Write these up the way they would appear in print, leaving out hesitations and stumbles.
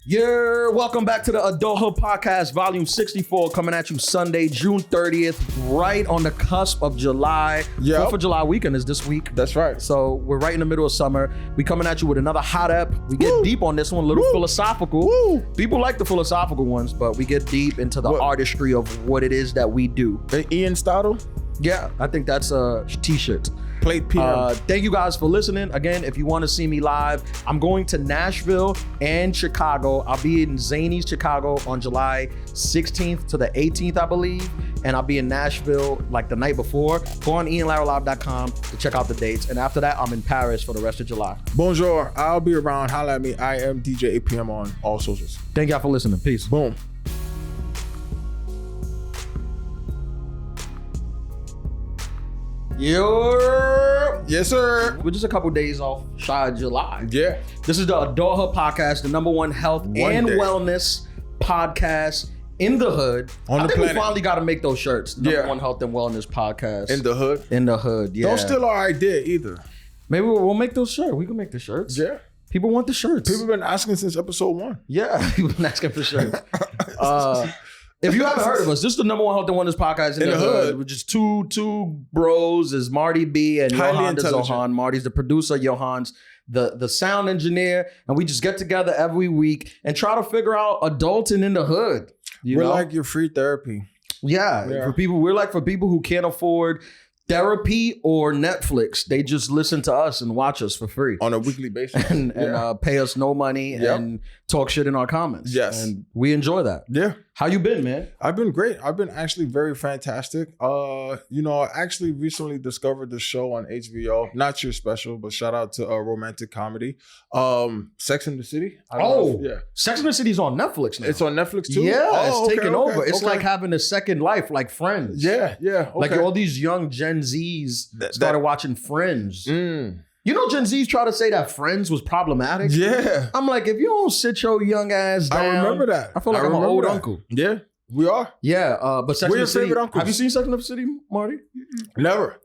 Yeah, welcome back to the Adulthood Podcast, Volume 64, coming at you Sunday, June 30th, right on the cusp of July. Yep. 4th of July weekend is this week. That's right. So we're right in the middle of summer. We coming at you with another hot ep. We get deep on this one, a little philosophical. People like the philosophical ones, but we get deep into the artistry of what it is that we do. Ian Stottle? Yeah, I think that's a t-shirt. Plate PM. Thank you guys for listening. Again, if you want to see me live, I'm going to Nashville and Chicago. I'll be in Zany's Chicago on July 16th to the 18th, I believe. And I'll be in Nashville like the night before. Go on ianlaralive.com to check out the dates. And after that, I'm in Paris for the rest of July. Bonjour. I'll be around. Holla at me. I am DJ APM on all socials. Thank y'all for listening. Peace. Boom. Yes, sir. We're just a couple days off shy of July. Yeah. This is the Adulthood Podcast, the #1 health and wellness podcast in the hood. I think we finally got to make those shirts. The #1 health and wellness podcast. In the hood? In the hood, yeah. Don't steal our idea either. Maybe we'll make those shirts. We can make the shirts. Yeah. People want the shirts. People have been asking since episode 1. Yeah, people been asking for shirts. If you haven't heard of us, this is the #1 health and wellness podcast in the hood. Which is two bros, is Marty B and Johan de Zohan. Marty's the producer, Johan's the sound engineer, and we just get together every week and try to figure out adulting in the hood. We're like your free therapy. Yeah. For people who can't afford therapy or Netflix, they just listen to us and watch us for free on a weekly basis and pay us no money and talk shit in our comments. Yes, and we enjoy that. Yeah. How you been, man? I've been great. I've been actually very fantastic. I actually recently discovered the show on HBO. Not your special, but shout out to romantic comedy. Sex and the City. Sex and the City's on Netflix now. It's on Netflix too? Yeah, it's taken over. It's like having a second life, like Friends. Yeah. Okay. Like all these young Gen Zs started watching Friends. You know, Gen Z's try to say that Friends was problematic. Yeah. I'm like, if you don't sit your young ass down. I remember that. I feel like I'm an old uncle. Yeah, we are. Yeah, but Sex and the City. Favorite uncles. Have you seen Sex and the City, Marty? Never.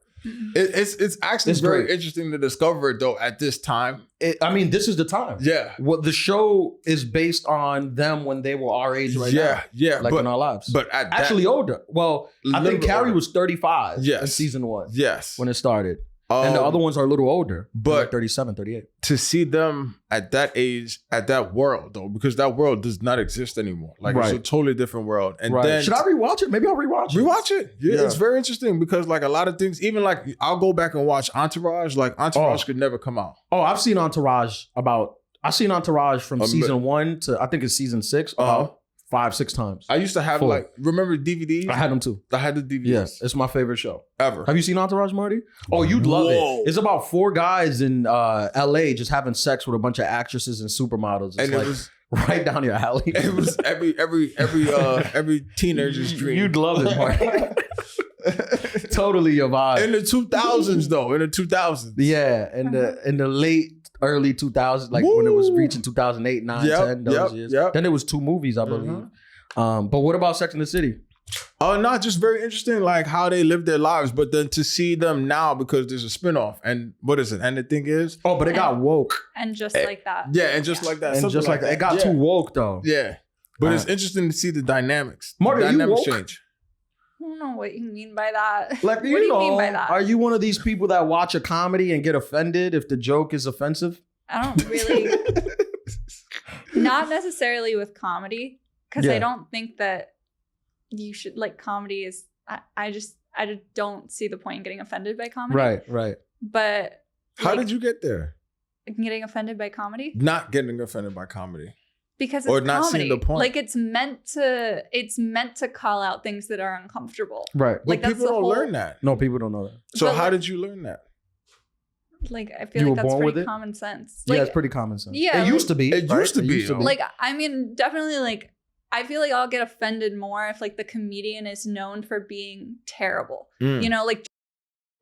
It's actually very interesting to discover it though at this time. This is the time. Yeah. What the show is based on them when they were our age right now. Yeah. Like in our lives. But actually older. Well, I think Carrie was 35 in season 1. Yes. When it started. And the other ones are a little older, but like 37, 38. To see them at that age, at that world though, because that world does not exist anymore. Like it's a totally different world. And then should I rewatch it? Maybe I'll rewatch it. Rewatch it. Yeah, it's very interesting because like a lot of things, even like I'll go back and watch Entourage. Like Entourage could never come out. Oh, I've seen Entourage from season 1 to I think it's season 6. 5-6 times. I used to have remember DVDs? I had them too. I had the DVDs. Yes, it's my favorite show ever. Have you seen Entourage, Marty? Oh, you'd love it. It's about 4 guys in LA just having sex with a bunch of actresses and supermodels. It's it was right down your alley. It was every teenager's dream. You'd love it, Marty. Totally your vibe. In the 2000s though, Yeah, in the late early 2000s, like when it was reaching 2008, 9, 10, those years. Then there was 2 movies, I believe. But what about Sex and the City? Not just very interesting, like how they live their lives, but then to see them now because there's a spinoff. And what is it? And the thing is, but it got woke. And just like that. Yeah, and just like that. And just like that. It got too woke though. Yeah. But it's interesting to see the dynamics. Marty, the dynamics you woke? change. I don't know what you mean by that. Like, what do you mean by that? Are you one of these people that watch a comedy and get offended if the joke is offensive? I don't really. Not necessarily with comedy, because I don't think that you should, like, comedy is. I just don't see the point in getting offended by comedy. Right. But how did you get there? Getting offended by comedy? Not getting offended by comedy. Because it's not comedy. seeing the point. Like it's meant to call out things that are uncomfortable. Right. Like but people don't learn that. No, people don't know that. So how did you learn that? Like I feel like that's pretty common sense. Like, it's pretty common sense. Yeah. It used to be. It used to be. Like I mean, definitely like I feel like I'll get offended more if like the comedian is known for being terrible. You know, like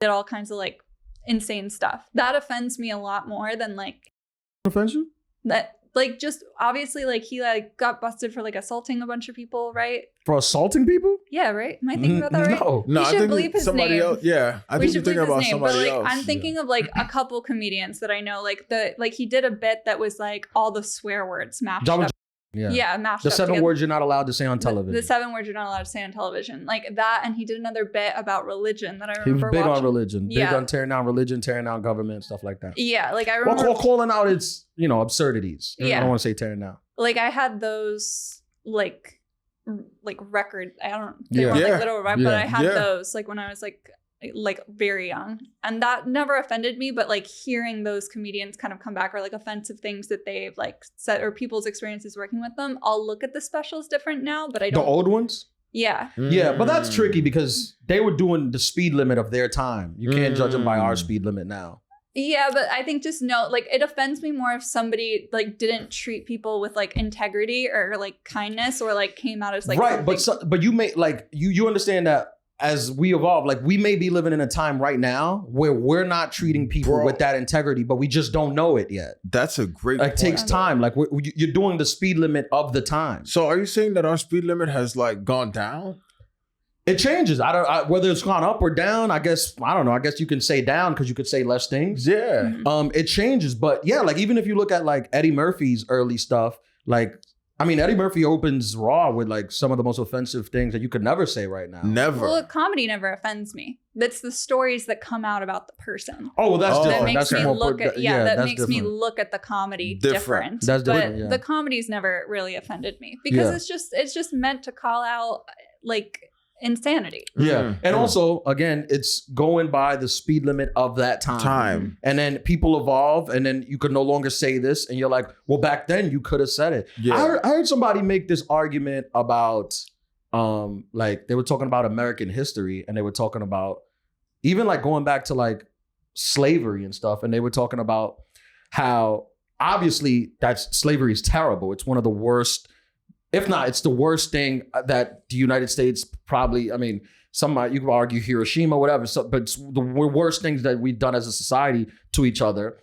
did all kinds of like insane stuff. That offends me a lot more than like offends you? That like just obviously like he like got busted for like assaulting a bunch of people, right? For assaulting people? Yeah, right. Am I thinking about that right? No, I think bleep his somebody name. Else. Yeah, I think you're thinking about somebody but, like, else. I'm thinking of like a couple comedians that I know. Like he did a bit that was like all the swear words matched up. mashed The up 7 together. words you're not allowed to say on television. The 7 words you're not allowed to say on television. Like that, and he did another bit about religion that I remember He was big watching. on religion. Big on tearing down religion, tearing down government, stuff like that. Yeah, like I remember... Well, calling out its, absurdities. Yeah. I don't want to say tearing down. Like I had those, like record... I don't... They weren't like little... But I had those, like when I was like very young, and that never offended me, but like hearing those comedians kind of come back, or like offensive things that they've like said, or people's experiences working with them, I'll look at the specials different now, but I don't... The old ones? Yeah. Yeah, but that's tricky because they were doing the speed limit of their time. You can't judge them by our speed limit now. Yeah, but I think just know, like, it offends me more if somebody like didn't treat people with like integrity or like kindness, or like came out as like... Right, but you may like you understand that as we evolve, like we may be living in a time right now where we're not treating people with that integrity, but we just don't know it yet. That's a great point. It takes time. Like you're doing the speed limit of the time. So are you saying that our speed limit has like gone down? It changes. Whether it's gone up or down. I don't know. I guess you can say down because you could say less things. Yeah. It changes, but yeah, like even if you look at like Eddie Murphy's early stuff, like. I mean, Eddie Murphy opens Raw with like some of the most offensive things that you could never say right now. Never. Well, comedy never offends me. That's the stories that come out about the person. Oh, well, that's different. That makes that's me look at that makes different. me look at the comedy different. That's different. But the comedy's never really offended me because it's just meant to call out like insanity. Yeah. And also, again, it's going by the speed limit of that time. And then people evolve, and then you could no longer say this, and you're like, well, back then you could have said it. Yeah. I heard somebody make this argument about like they were talking about American history, and they were talking about even like going back to like slavery and stuff, and they were talking about how obviously slavery is terrible. It's one of the worst, if not, it's the worst thing that the United States probably, I mean, you could argue Hiroshima, whatever, but it's the worst things that we've done as a society to each other.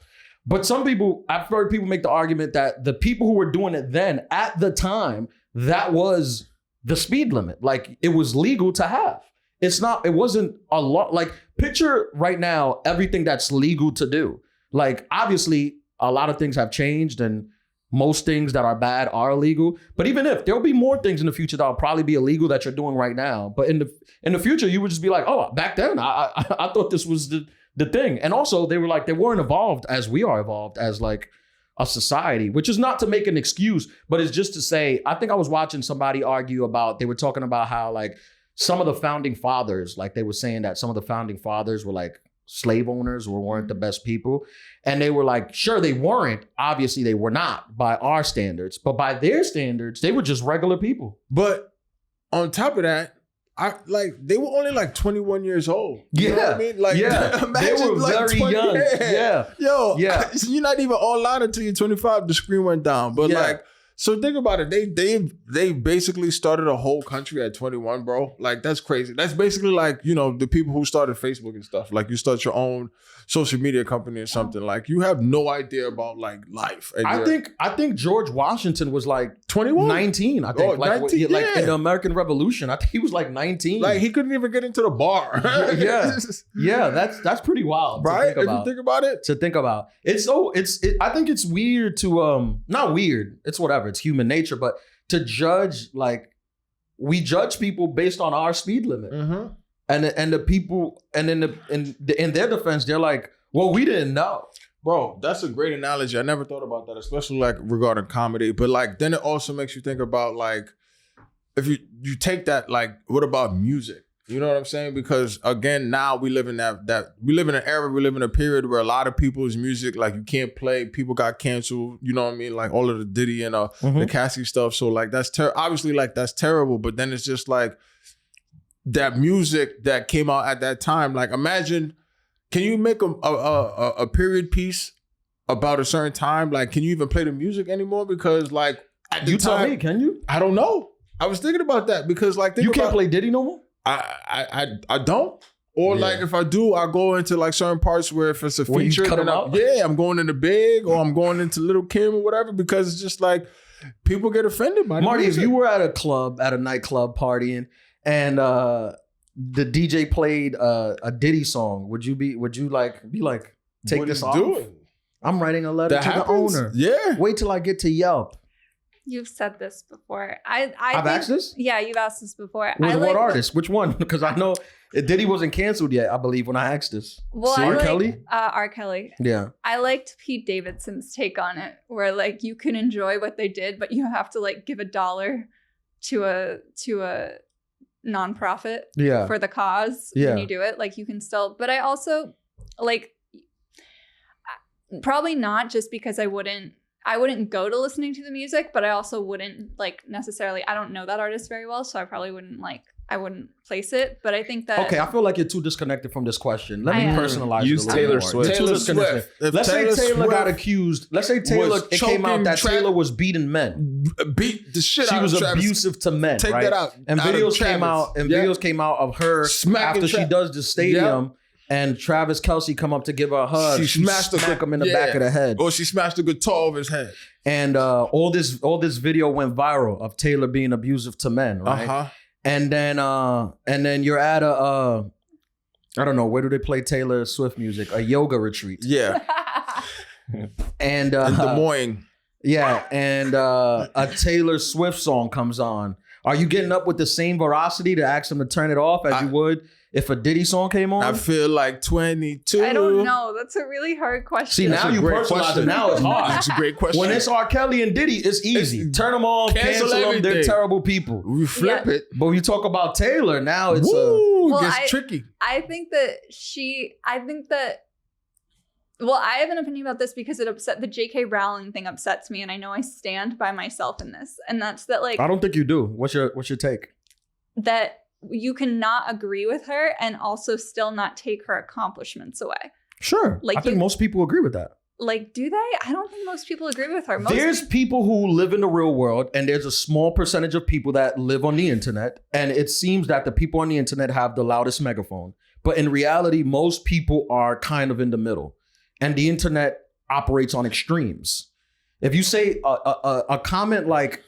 But some people, I've heard people make the argument that the people who were doing it then, at the time, that was the speed limit. Like, it was legal to have. It wasn't a lot. Like, picture right now, everything that's legal to do. Like, obviously, a lot of things have changed, and most things that are bad are illegal. But even if there'll be more things in the future that'll probably be illegal that you're doing right now. But in the future, you would just be like, oh, back then I thought this was the thing. And also they were like, they weren't evolved as we are evolved as like a society, which is not to make an excuse, but it's just to say, I think I was watching somebody argue about, they were talking about how like some of the founding fathers, like they were saying that some of the founding fathers were like slave owners or weren't the best people. And they were like, sure, they weren't. Obviously, they were not by our standards, but by their standards, they were just regular people. But on top of that, they were only like 21 years old. You know what I mean? Like, imagine they were like very young. Yeah. Yo, you're not even online until you're 25. The screen went down. But like, so think about it. They basically started a whole country at 21, bro. Like, that's crazy. That's basically like, the people who started Facebook and stuff. Like, you start your own social media company or something. Like, you have no idea about like life. And I think George Washington was like 21, 19. I think like 19, like in the American Revolution. I think he was like 19. Like, he couldn't even get into the bar. Yeah, that's pretty wild, right? To think about. If you think about it, to think about. I think it's weird to not weird. It's whatever. It's human nature, but to judge, like, we judge people based on our speed limit. Mm-hmm. And the people, and in their defense, they're like, well, we didn't know. Bro, that's a great analogy. I never thought about that, especially like regarding comedy. But like, then it also makes you think about like, if you take that, like, what about music? You know what I'm saying? Because again, now we live in we live in an era, we live in a period where a lot of people's music, like, you can't play, people got canceled, you know what I mean? Like all of the Diddy and the Cassie stuff. So like, that's obviously like, that's terrible. But then it's just like that music that came out at that time. Like, imagine, can you make a period piece about a certain time? Like, can you even play the music anymore? Because like, at the time, tell me, can you? I don't know. I was thinking about that because like, you can't play Diddy no more? I don't. Or like, if I do, I go into like certain parts where if it's a feature, I'm going into Big or I'm going into Little Kim or whatever, because it's just like people get offended by Marty, if you were at a nightclub partying and the DJ played a Diddy song, would you be like take this off? Doing? I'm writing a letter to the owner. Yeah. Wait till I get to Yelp. You've said this before. I've asked this? Yeah, you've asked this before. What artist? Which one? Because I know Diddy wasn't canceled yet, I believe, when I asked this. Well, R. Kelly? R. Kelly. Yeah. I liked Pete Davidson's take on it, where like you can enjoy what they did, but you have to like give $1 to a nonprofit for the cause when you do it. Like you can still, but I also like probably not just because I wouldn't go to listening to the music, but I also wouldn't like necessarily, I don't know that artist very well, so I probably wouldn't place it. But I think that... Okay, I feel like you're too disconnected from this question. Let me personalize Use it a little Taylor Swift. Taylor Swift. Let's say Taylor got accused. Let's say Taylor, it came out that Taylor was beating men. Beat the shit she out of was Travis. Abusive to men, Take right? that out. And out videos came out, videos came out of her smacking after she does the stadium. And Travis Kelce come up to give her a hug. She smack him in the back of the head. Or she smashed the guitar over his head. And all this video went viral of Taylor being abusive to men, right? And then you're at a I don't know, where do they play Taylor Swift music? A yoga retreat. Yeah. And in Des Moines. Yeah, and a Taylor Swift song comes on. Are you getting up with the same veracity to ask them to turn it off as you would if a Diddy song came on? I feel like 22. I don't know. That's a really hard question. See, now you personalize it. Now it's hard. That's a great question. When it's R. Kelly and Diddy, it's easy. Turn them on, cancel them. They're terrible people. We flip it. But when you talk about Taylor, now it's gets tricky. I think that well, I have an opinion about this because the J.K. Rowling thing upsets me, and I know I stand by myself in this. And that's that, like, I don't think you do. What's your take? That you cannot agree with her and also still not take her accomplishments away. Sure. Like I think most people agree with that. Like, do they? I don't think most people agree with her. There's people who live in the real world, and there's a small percentage of people that live on the internet. And it seems that the people on the internet have the loudest megaphone. But in reality, most people are kind of in the middle. And the internet operates on extremes. If you say a comment like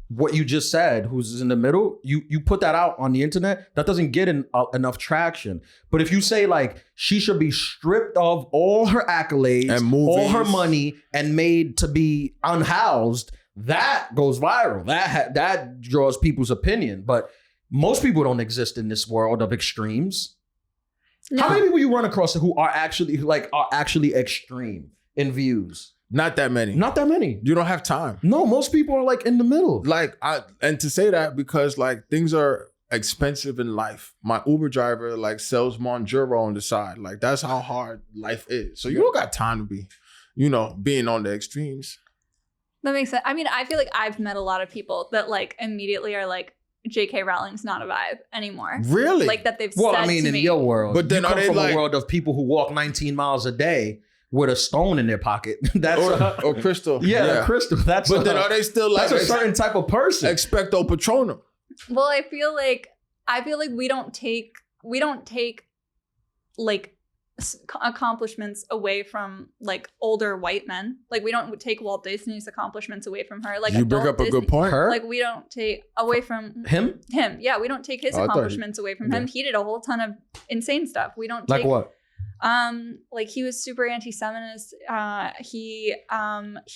what you just said, who's in the middle, you put that out on the internet, that doesn't get enough traction. But if you say like she should be stripped of all her accolades, and all her money, and made to be unhoused, that goes viral. That draws people's opinion. But most people don't exist in this world of extremes. No. How many people you run across who are actually extreme in views? Not that many. Not that many. You don't have time. No, most people are like in the middle. And to say that because like things are expensive in life. My Uber driver like sells Monjuro on the side. Like that's how hard life is. So you don't got time to be, being on the extremes. That makes sense. I mean, I feel like I've met a lot of people that like immediately are like, J.K. Rowling's not a vibe anymore. Really? Like that they've well, said I mean, to in me. your world. But then you come are they from like a world of people who walk 19 miles a day with a stone in their pocket. That's or crystal. Yeah, crystal. That's but then are they still like that's a certain type of person? Expecto Patronum. Well, I feel like we don't take like accomplishments away from like older white men. Like we don't take Walt Disney's accomplishments away from her. Like you bring up a good point. Her? Like we don't take away from him. Yeah, we don't take his accomplishments away from him. He did a whole ton of insane stuff. We don't take, like what? Like he was super anti-Semitist. He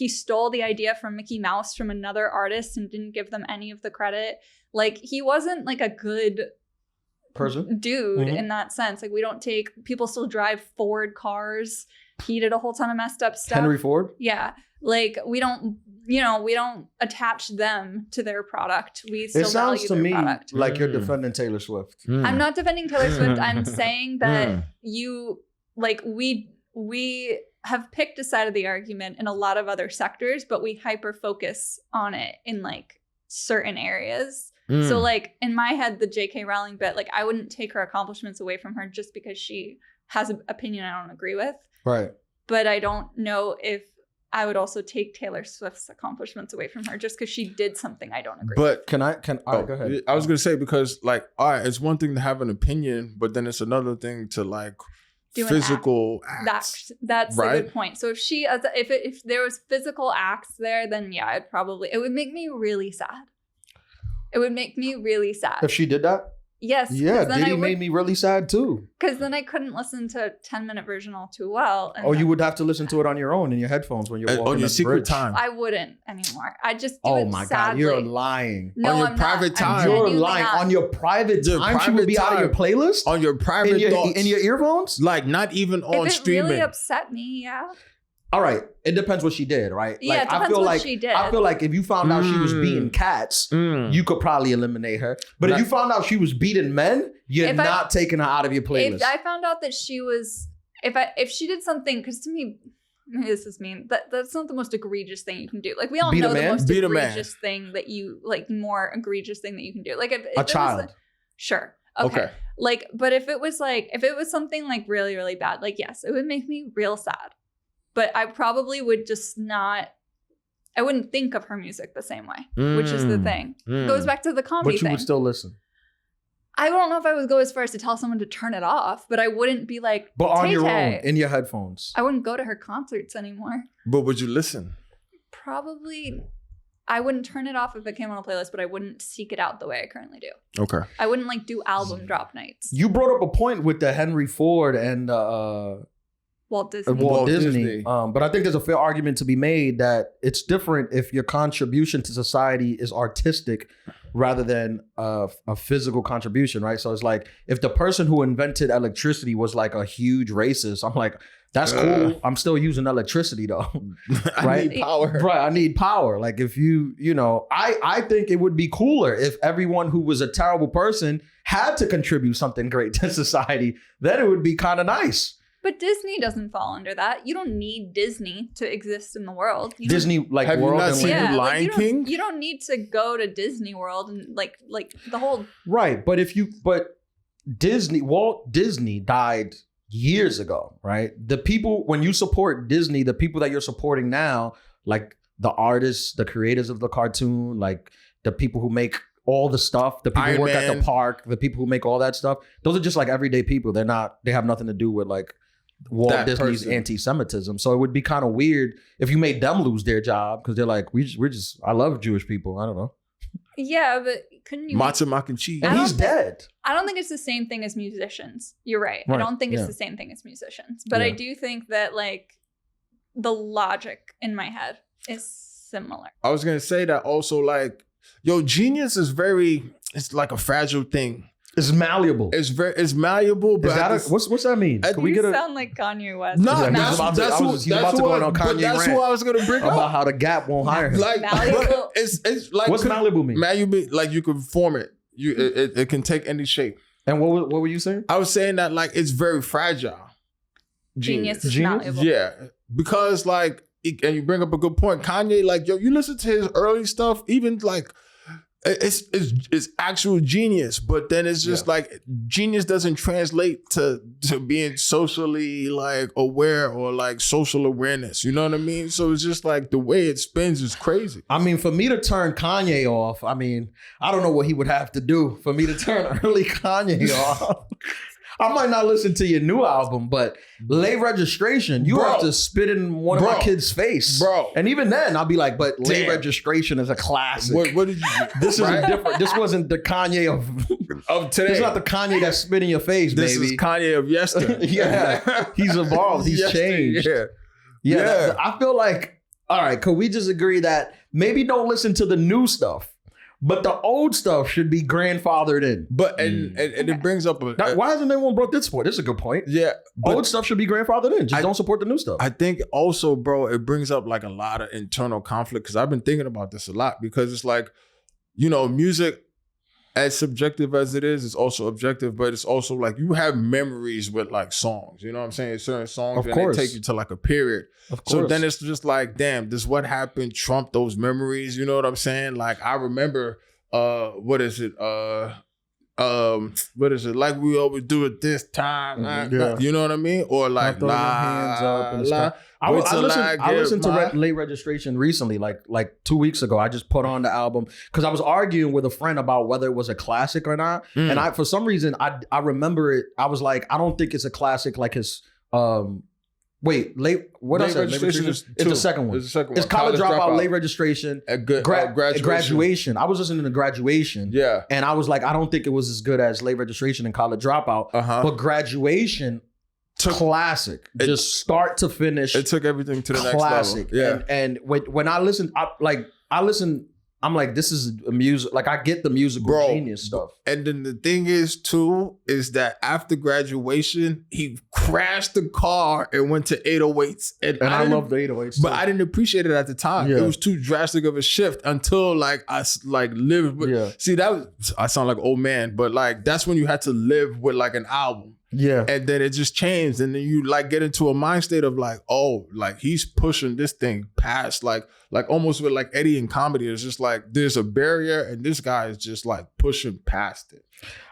stole the idea from Mickey Mouse from another artist and didn't give them any of the credit. Like he wasn't like a good person dude in that sense. Like we don't take, people still drive Ford cars. He did a whole ton of messed up stuff. Henry Ford? Yeah. Like we don't attach them to their product. We still it sounds value to their me product. like you're defending Taylor Swift. I'm not defending Taylor Swift. I'm saying that we have picked a side of the argument in a lot of other sectors, but we hyper focus on it in like certain areas. So like in my head, the J.K. Rowling bit, like I wouldn't take her accomplishments away from her just because she has an opinion I don't agree with. Right. But I don't know if I would also take Taylor Swift's accomplishments away from her just because she did something I don't agree with. But all right, go ahead. I was gonna say because like, all right, it's one thing to have an opinion, but then it's another thing to like do physical acts. That's right? a good point. So if there was physical acts there, then yeah, it would make me really sad. It would make me really sad. If she did that? Yes. Yeah, Diddy made me really sad too. Because then I couldn't listen to a 10-minute version all too well. And you would have to listen to it on your own in your headphones when you're walking on your secret time. I wouldn't anymore. I just do oh it my sadly. God, you're lying. No, on your I'm private not. time. You're lying. On your private time, she would be out of your playlist? On your private thoughts. In your earphones? Like, not even on streaming. If it really upset me, yeah. All right. It depends what she did, right? Yeah, like, it depends what she did. I feel like if you found out she was beating cats, you could probably eliminate her. But if you found out she was beating men, you're not taking her out of your playlist. If I found out that she was, if she did something, because to me, maybe this is mean, that's not the most egregious thing you can do. Like, we all know the most egregious thing that you, like, more egregious thing that you can do. Like, if a child. Sure. Okay. Like, but if it was something like really, really bad, like, yes, it would make me real sad. But I probably would just not, I wouldn't think of her music the same way, which is the thing. It goes back to the comedy thing. But you would still listen. I don't know if I would go as far as to tell someone to turn it off, but I wouldn't be like, but on your own, in your headphones. I wouldn't go to her concerts anymore. But would you listen? Probably. I wouldn't turn it off if it came on a playlist, but I wouldn't seek it out the way I currently do. Okay. I wouldn't like do album drop nights. You brought up a point with the Henry Ford and Walt Disney. Walt Disney. But I think there's a fair argument to be made that it's different if your contribution to society is artistic rather than a physical contribution, right? So it's like if the person who invented electricity was like a huge racist, I'm like, that's cool. I'm still using electricity though, right? I need power. Right, I need power. Like if you know, I think it would be cooler if everyone who was a terrible person had to contribute something great to society. Then it would be kind of nice. But Disney doesn't fall under that. You don't need Disney to exist in the world. Disney, like, have world, you not seen Lion King? You don't need to go to Disney World and like the whole. Right, but Walt Disney died years ago, right? The people, when you support Disney, the people that you're supporting now, like the artists, the creators of the cartoon, like the people who make all the stuff, the people who work at the park, the people who make all that stuff, those are just like everyday people. They have nothing to do with like Walt Disney's anti-Semitism. So it would be kind of weird if you made them lose their job because they're like, I love Jewish people. I don't know. Yeah, but couldn't you? Matzo mac and cheese. And he's dead. I don't think it's the same thing as musicians. You're right. I don't think it's the same thing as musicians. But I do think that like the logic in my head is similar. I was going to say that also, like, genius is it's like a fragile thing. It's malleable. It's malleable, but what's that mean? Can we sound like Kanye West? No, he's about to go on Kanye rant. That's what I was going to bring up about how the Gap won't hire him. Like, malleable. It's like, what's malleable mean? Malleable, like you can form it. It can take any shape. And what were you saying? I was saying that like it's very fragile. Genius is malleable. Yeah, because like, and you bring up a good point. Kanye, like, you listen to his early stuff, even like. It's actual genius, but then it's just like genius doesn't translate to being socially like aware or like social awareness. You know what I mean? So it's just like the way it spins is crazy. I mean, for me to turn Kanye off, I mean, I don't know what he would have to do for me to turn early Kanye off. I might not listen to your new album, but Late Registration, you have to spit in one of my kids' face. Bro. And even then, I'll be like, but Late Registration is a classic. What did you do? This is different. This wasn't the Kanye of today. This is not the Kanye that spit in your face, this baby. This is Kanye of yesterday. Yeah. He's evolved. He's changed. Yeah. I feel like, all right, could we just agree that maybe don't listen to the new stuff? But the old stuff should be grandfathered in. But and it brings up why hasn't anyone brought this point? This is a good point. Yeah. Old stuff should be grandfathered in. Just don't support the new stuff. I think also, bro, it brings up like a lot of internal conflict because I've been thinking about this a lot because it's like, music, as subjective as it is, it's also objective, but it's also like you have memories with like songs. You know what I'm saying? Certain songs and they take you to like a period. Of course. So then it's just like, damn, this what happened trumped those memories. You know what I'm saying? Like I remember what is it? Like we always do it this time. You know what I mean? Or like hands up and stuff. I listened to Late Registration recently, like 2 weeks ago. I just put on the album because I was arguing with a friend about whether it was a classic or not. And I, for some reason, I remember it. I was like, I don't think it's a classic like his Wait, what late I said? registration is It's the second one. It's the second one. It's college dropout, late registration, graduation. I was listening to graduation. Yeah. And I was like, I don't think it was as good as late registration and college dropout. But graduation, classic. Just start to finish. It took everything to the classic. next level. Yeah. And when I listen, I'm like, this is a music. Like, I get the musical genius stuff. And then the thing is, too, is that after graduation, he crashed the car and went to 808s. And I love the 808s. But I didn't appreciate it at the time. Yeah. It was too drastic of a shift until like I like lived. But see, I sound like an old man, but like that's when you had to live with like an album. Yeah. And then it just changed. And then you like get into a mind state of like, oh, like he's pushing this thing past like almost with like Eddie in comedy. It's just like there's a barrier and this guy is just like pushing past it.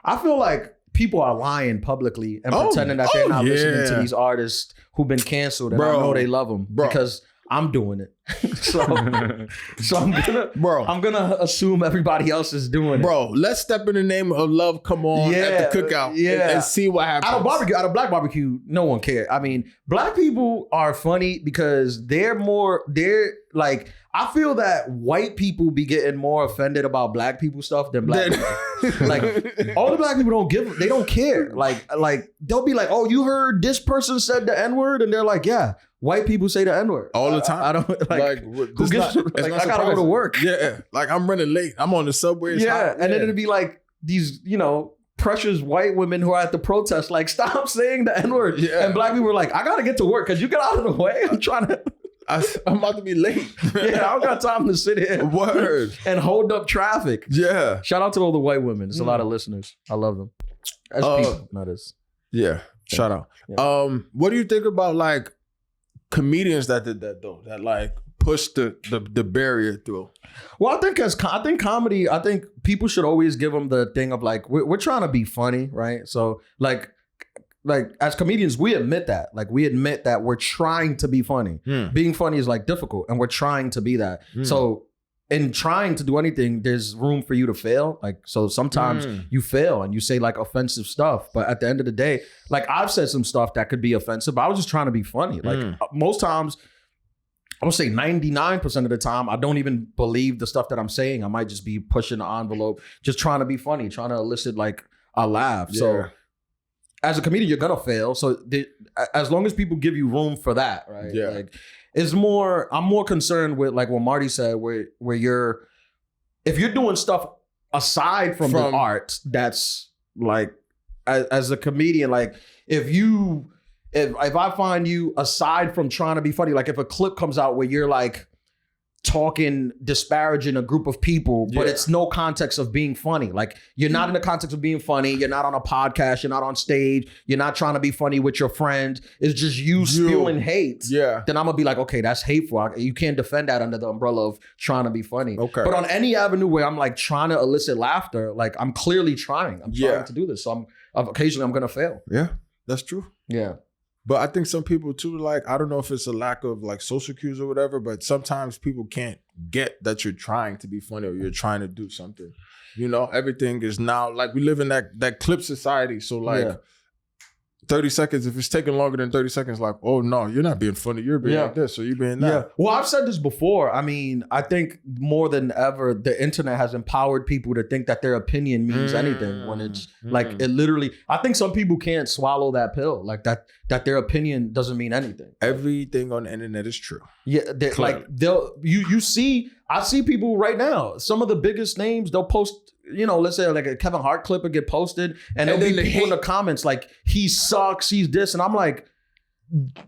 I feel like people are lying publicly and pretending that they're not listening to these artists who've been canceled and I know they love them because I'm doing it. so I'm gonna assume everybody else is doing it. Bro, let's step in the name of love. Come on at the cookout and see what happens. Out of black barbecue, no one cared. I mean, black people are funny because they're like, I feel that white people be getting more offended about black people stuff than black people. Like, all the black people they don't care. Like they'll be like, oh, you heard this person said the N-word? And they're like, yeah. White people say the N-word all the time. I don't like who gives, like I gotta go to work. Yeah, like I'm running late. I'm on the subway. And then it'd be like these, precious white women who are at the protest, like, stop saying the N-word. Yeah. And black people are like, I gotta get to work because you get out of the way. I'm about to be late. I don't got time to sit here. Word. And hold up traffic. Yeah. Shout out to all the white women. There's a lot of listeners. I love them. As people, not as. Yeah. Shout out. Yeah. What do you think about like comedians that did that though? That like pushed the barrier through? Well, I think comedy, I think people should always give them the thing of like, we're trying to be funny, right? So like as comedians, we admit that. Like, we admit that we're trying to be funny. Being funny is like difficult and we're trying to be that. So in trying to do anything, there's room for you to fail. Like, so sometimes you fail and you say like offensive stuff. But at the end of the day, like, I've said some stuff that could be offensive, but I was just trying to be funny. Like most times, I would say 99% of the time, I don't even believe the stuff that I'm saying. I might just be pushing the envelope, just trying to be funny, trying to elicit like a laugh. Yeah. So as a comedian, you're gonna fail. So as long as people give you room for that, right? Yeah. Like, I'm more concerned with like what Marty said, where if you're doing stuff aside from the art, that's like, as a comedian, like if I find you aside from trying to be funny, like if a clip comes out where you're like talking disparaging a group of people, but it's no context of being funny. Like, you're not in the context of being funny. You're not on a podcast. You're not on stage. You're not trying to be funny with your friends. It's just you spewing hate. Yeah. Then I'm going to be like, okay, that's hateful. You can't defend that under the umbrella of trying to be funny. Okay. But on any avenue where I'm like trying to elicit laughter, like I'm clearly trying. I'm trying to do this. So occasionally I'm going to fail. Yeah, that's true. Yeah. But I think some people too, like, I don't know if it's a lack of like social cues or whatever, but sometimes people can't get that you're trying to be funny or you're trying to do something. Everything is now, like, we live in that clip society. So like 30 seconds, if it's taking longer than 30 seconds, like, oh no, you're not being funny. You're being like this, so you're being that. Yeah. Well, I've said this before. I mean, I think more than ever, the internet has empowered people to think that their opinion means anything when it's like, it literally, I think some people can't swallow that pill, like that their opinion doesn't mean anything. Everything on the internet is true. Yeah. Like I see people right now, some of the biggest names, they'll post, let's say like a Kevin Hart clip will get posted and there'll be people in the comments like, he sucks, he's this. And I'm like,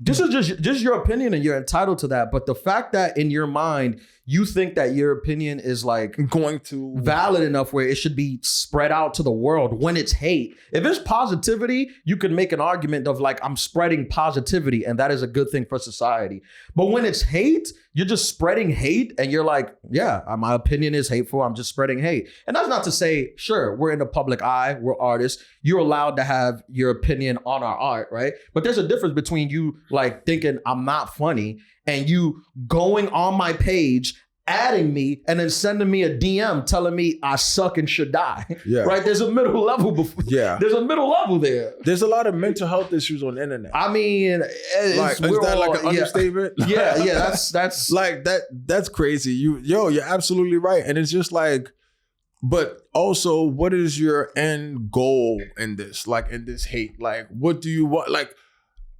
this is just your opinion and you're entitled to that. But the fact that in your mind, you think that your opinion is like going to valid enough where it should be spread out to the world when it's hate. If it's positivity, you can make an argument of like, I'm spreading positivity and that is a good thing for society. But when it's hate, you're just spreading hate and you're like, yeah, my opinion is hateful. I'm just spreading hate. And that's not to say, sure, we're in the public eye, we're artists. You're allowed to have your opinion on our art, right? But there's a difference between you like thinking I'm not funny and you going on my page adding me and then sending me a DM telling me I suck and should die. Yeah. Right? There's a middle level before. Yeah. There's a middle level there. There's a lot of mental health issues on the internet. I mean, like, is that like an understatement? Yeah, that's like that's crazy. You're absolutely right. And it's just like, but also, what is your end goal in this? Like in this hate? Like, what do you want? Like,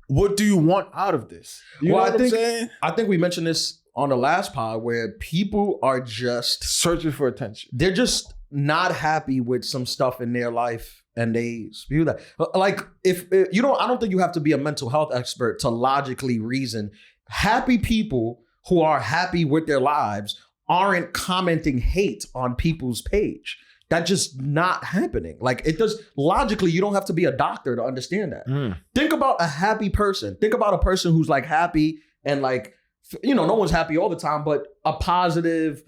what do you want out of this? You know what I'm saying? I think we mentioned this on the last pod where people are just searching for attention. They're just not happy with some stuff in their life and they spew that. Like if you don't, I don't think you have to be a mental health expert to logically reason. Happy people who are happy with their lives aren't commenting hate on people's page. That's just not happening. Like it does logically, you don't have to be a doctor to understand that. Think about a happy person. Think about a person who's like happy and like, you know, no one's happy all the time, but a positive,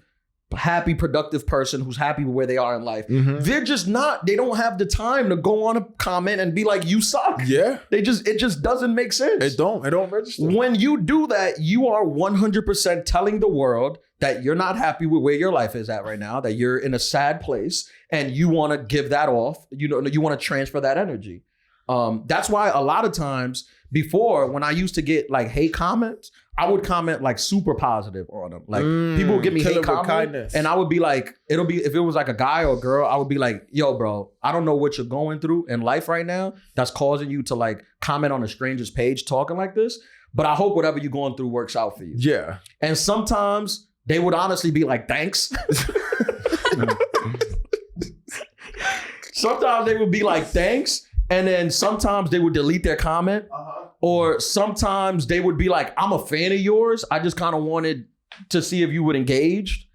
happy, productive person who's happy with where they are in life. They're just not, they don't have the time to go on a comment and be like, you suck. Yeah. It just doesn't make sense. It don't register. When you do that, you are 100% telling the world that you're not happy with where your life is at right now, that you're in a sad place and you want to give that off. You know, you want to transfer that energy. That's why a lot of times before, when I used to get like hate comments, I would comment like super positive on them. Like people would give me hate comments and I would be like, it'll be, if it was like a guy or a girl, I would be like, yo, bro, I don't know what you're going through in life right now that's causing you to like comment on a stranger's page talking like this. But I hope whatever you're going through works out for you. Yeah. And sometimes they would honestly be like, thanks. Sometimes they would be like, thanks. And then sometimes they would delete their comment. Or sometimes they would be like, I'm a fan of yours. I just kind of wanted to see if you would engage.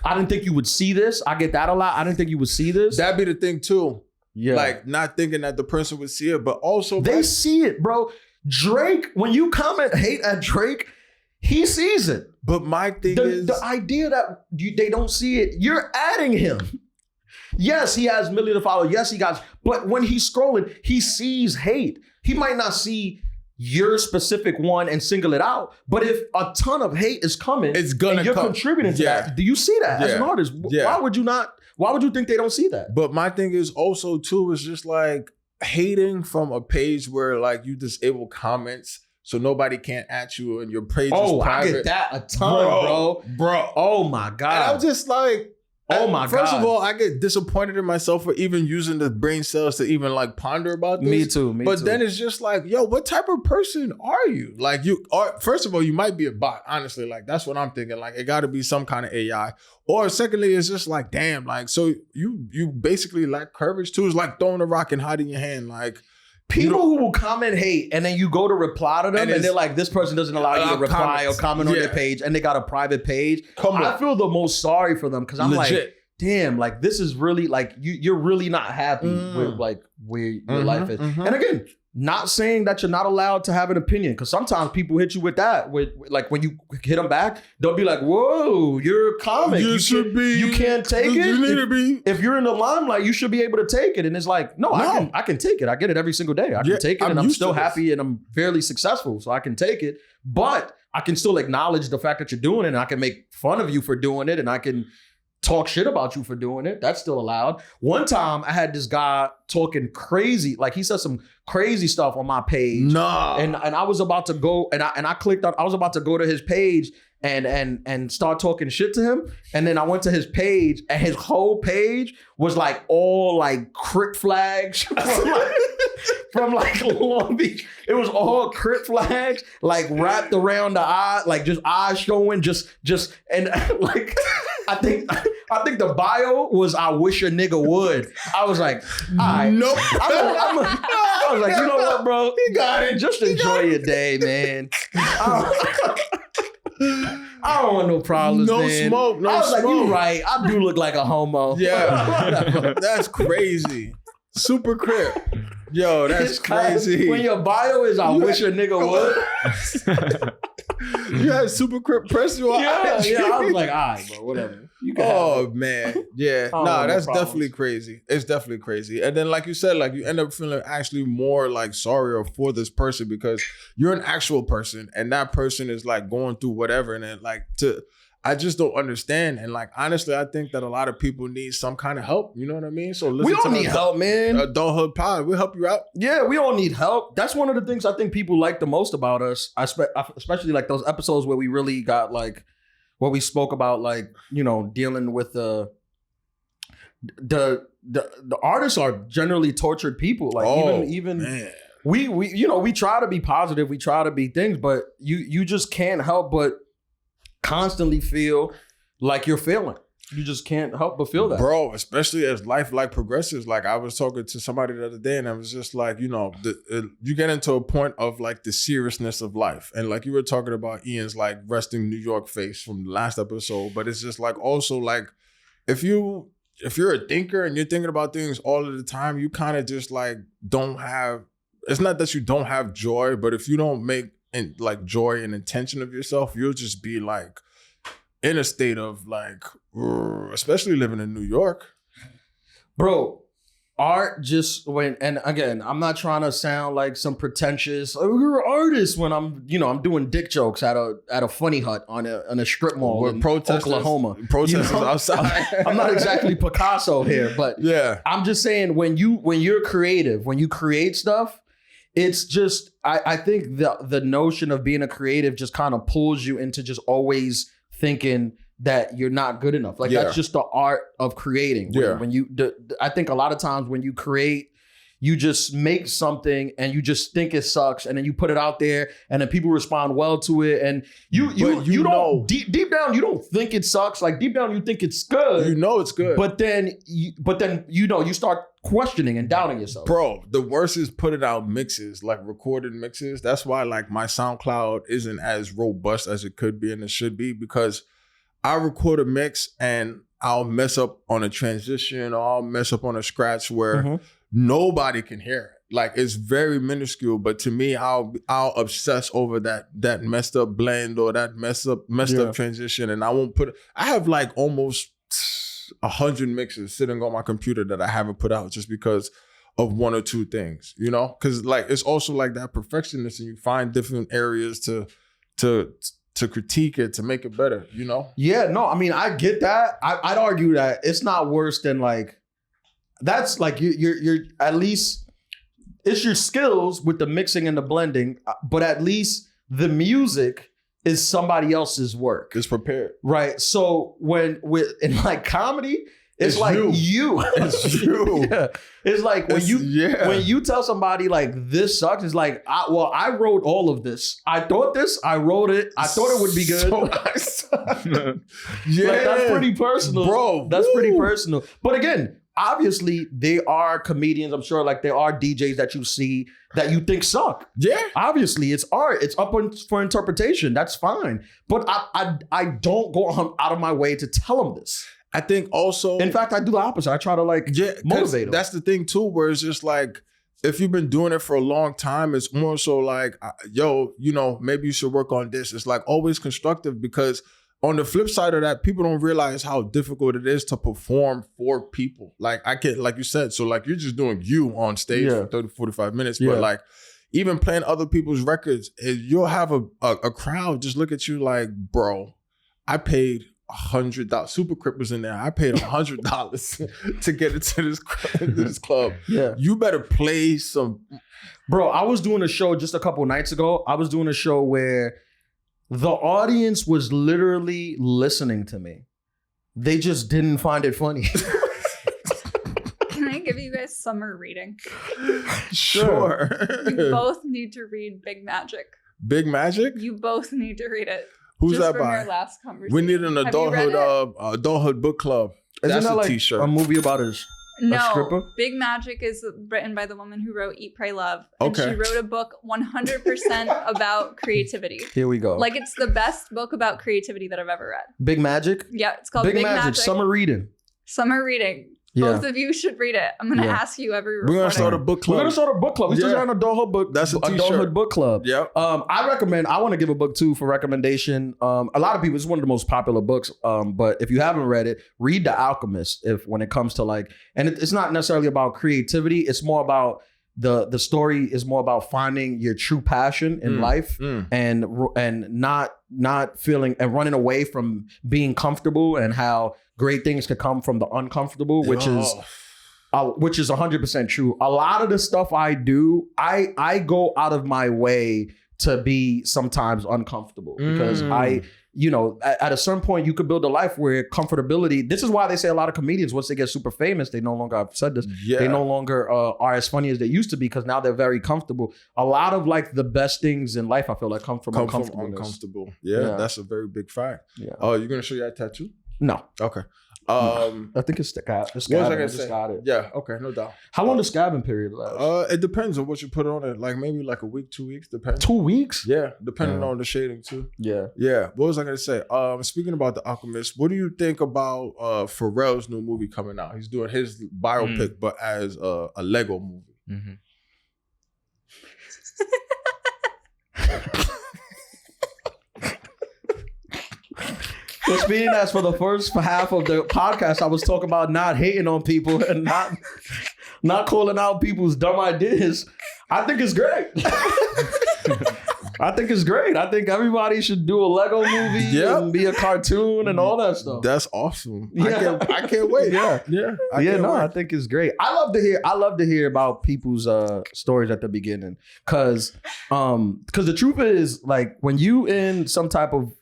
I didn't think you would see this. I get that a lot. I didn't think you would see this. That'd be the thing too. Yeah. Like not thinking that the person would see it, but also they see it, bro. Drake, when you comment hate at Drake, he sees it. But my thing is the idea that they don't see it, you're adding him. Yes, he has millions of followers. Yes, he got, but when he's scrolling, he sees hate. He might not see your specific one and single it out, but if a ton of hate is coming, it's gonna and you're contributing to that. Do you see that as an artist? Why would you not? Why would you think they don't see that? But my thing is also too is just like hating from a page where like you disable comments so nobody can't at you and your page is private. I get that a ton, bro. Oh my God. And I'm just like, oh my God. First of all, I get disappointed in myself for even using the brain cells to even like ponder about this. Me too. But then it's just like, yo, what type of person are you? Like you are, first of all, you might be a bot, honestly. Like that's what I'm thinking. Like it gotta be some kind of AI. Or secondly, it's just like, damn, like, so you basically lack courage too. It's like throwing a rock and hiding your hand. Like people who will comment hate and then you go to reply to them and they're like, this person doesn't allow you to reply or comment on their page and they got a private page. I feel the most sorry for them because I'm like, damn, like this is really like you're really not happy with like where your life is. And again, not saying that you're not allowed to have an opinion because sometimes people hit you with that. With like when you hit them back, they'll be like, whoa, you're a comic. You can't take it. You need to be. If you're in the limelight, you should be able to take it. And it's like, no. I can take it. I get it every single day. I can take it and I'm still happy and I'm fairly successful. So I can take it. But I can still acknowledge the fact that you're doing it and I can make fun of you for doing it and I can talk shit about you for doing it. That's still allowed. One time I had this guy talking crazy, like he said some crazy stuff on my page. And I was about to go and I clicked on, I was about to go to his page and start talking shit to him. And then I went to his page and his whole page was like all like Crip flags from like Long Beach. It was all Crip flags, like wrapped around the eye, like just eyes showing, just and like I think the bio was I wish a nigga would. I was like, all right. Nope. I was like, you know what, bro? You got it. Just enjoy your day, man. I don't want no problems, man. No I was smoke. like, you right. I do look like a homo. Yeah. That's crazy. Super Crip. Yo, that's crazy. When your bio is I wish a nigga would. You had Super Crip press you on IG. Yeah. I was like, all right, bro, whatever. Man. Yeah. Nah, that's definitely crazy. It's definitely crazy. And then like you said, like you end up feeling actually more like sorry for this person because you're an actual person and that person is like going through whatever. And then like I just don't understand. And like, honestly, I think that a lot of people need some kind of help. You know what I mean? So we all need help, man. Adulthood Pod, we'll help you out. Yeah, we all need help. That's one of the things I think people like the most about us. Especially like those episodes where we really got like, where we spoke about like, you know, dealing with the artists are generally tortured people. Like even man. We you know, we try to be positive, we try to be things, but you just can't help but constantly feel like you're failing. You just can't help but feel that. Bro, especially as life like progresses. Like I was talking to somebody the other day and I was just like, you know, you get into a point of like the seriousness of life. And like you were talking about Ian's like resting New York face from the last episode, but it's just like also like if you're a thinker and you're thinking about things all of the time, you kind of just like don't have, it's not that you don't have joy, but if you don't make like joy and intention of yourself, you'll just be like in a state of like, especially living in New York. Bro, art just went, and again, I'm not trying to sound like some pretentious, you're an artist when I'm doing dick jokes at a funny hut on a strip mall in Oklahoma. Protesters outside. I'm not exactly Picasso here, but yeah, I'm just saying when you're creative, when you create stuff, it's just, I think the notion of being a creative just kind of pulls you into just always thinking that you're not good enough. Like that's just the art of creating. I think a lot of times when you create, you just make something and you just think it sucks, and then you put it out there, and then people respond well to it, and you don't deep down you don't think it sucks. Like deep down you think it's good. You know it's good. But then you start questioning and doubting yourself. Bro, the worst is putting out mixes, like recorded mixes. That's why like my SoundCloud isn't as robust as it could be and it should be, because I record a mix and I'll mess up on a transition or I'll mess up on a scratch where nobody can hear it. Like it's very minuscule, but to me, I'll obsess over that messed up blend or that messed up transition, and I won't put it. I have like almost 100 mixes sitting on my computer that I haven't put out just because of one or two things, you know? Because like it's also like that perfectionist, and you find different areas to critique it, to make it better, you know? Yeah, no, I mean, I get that. I'd argue that it's not worse than like, that's like you're at least it's your skills with the mixing and the blending, but at least the music is somebody else's work. It's prepared. Right. So in like comedy, it's like you. It's you. Yeah. It's like when you tell somebody like this sucks, it's like, I wrote all of this. I wrote it. I thought it would be good. Yeah. Like, that's pretty personal. Bro. That's pretty personal. But again, obviously they are comedians. I'm sure like there are DJs that you see that you think suck. Yeah. Obviously it's art. It's up for interpretation. That's fine. But I don't go out of my way to tell them this. I think also, in fact, I do the opposite. I try to like motivate them. That's the thing too, where it's just like, if you've been doing it for a long time, it's more so like, yo, you know, maybe you should work on this. It's like always constructive, because on the flip side of that, people don't realize how difficult it is to perform for people. Like I can't, like you said, so like you're just doing you on stage for 30, 45 minutes, but like even playing other people's records, you'll have a crowd just look at you like, bro, I paid $100. Super Crip was in there. I paid $100 to get into this club. Yeah, you better play some. Bro, I was doing a show just a couple nights ago. I was doing a show where the audience was literally listening to me. They just didn't find it funny. Can I give you guys summer reading? Sure. You both need to read Big Magic. Big Magic? You both need to read it. Who's just that from by? Your last conversation. We need an adulthood book club. Isn't That's that a like t-shirt. a movie about a stripper? Big Magic is written by the woman who wrote Eat, Pray, Love. And Okay. she wrote a book 100% about creativity. Here we go. Like it's the best book about creativity that I've ever read. Big Magic? Yeah, it's called Big Big Magic. Magic. Summer reading. Summer reading. Yeah. Both of you should read it. I'm going to ask you every We're going to recording. start a book club. We're gonna start a book club. We still got an adulthood book. That's a t-shirt. Adulthood book club. Yep. I want to give a book too for recommendation. A lot of people, it's one of the most popular books. But if you haven't read it, read The Alchemist. When it comes to like, and it's not necessarily about creativity. It's more about the story is more about finding your true passion in life and not feeling and running away from being comfortable, and how great things could come from the uncomfortable, which is 100% true. A lot of the stuff I do, I go out of my way to be sometimes uncomfortable because at a certain point you could build a life where comfortability. This is why they say a lot of comedians, once they get super famous, they no longer, I've said this, they no longer are as funny as they used to be because now they're very comfortable. A lot of like the best things in life, I feel like come from uncomfortable. Yeah, that's a very big fact. Yeah. Oh, you're gonna show you that tattoo? No. Okay. I think it's scabbing. Yeah, okay, no doubt. How long does scabbing period last? It depends on what you put on it. Like maybe like a week, 2 weeks, depends. 2 weeks? Yeah, depending on the shading too. Yeah. What was I gonna say? Speaking about The Alchemist, what do you think about Pharrell's new movie coming out? He's doing his biopic, but as a Lego movie. Mm-hmm. Which being as for the first half of the podcast, I was talking about not hating on people and not calling out people's dumb ideas. I think it's great. I think it's great. I think everybody should do a Lego movie and be a cartoon and all that stuff. That's awesome. Yeah. I can't wait. I think it's great. I love to hear about people's stories at the beginning. Cause the truth is, like, when you in some type of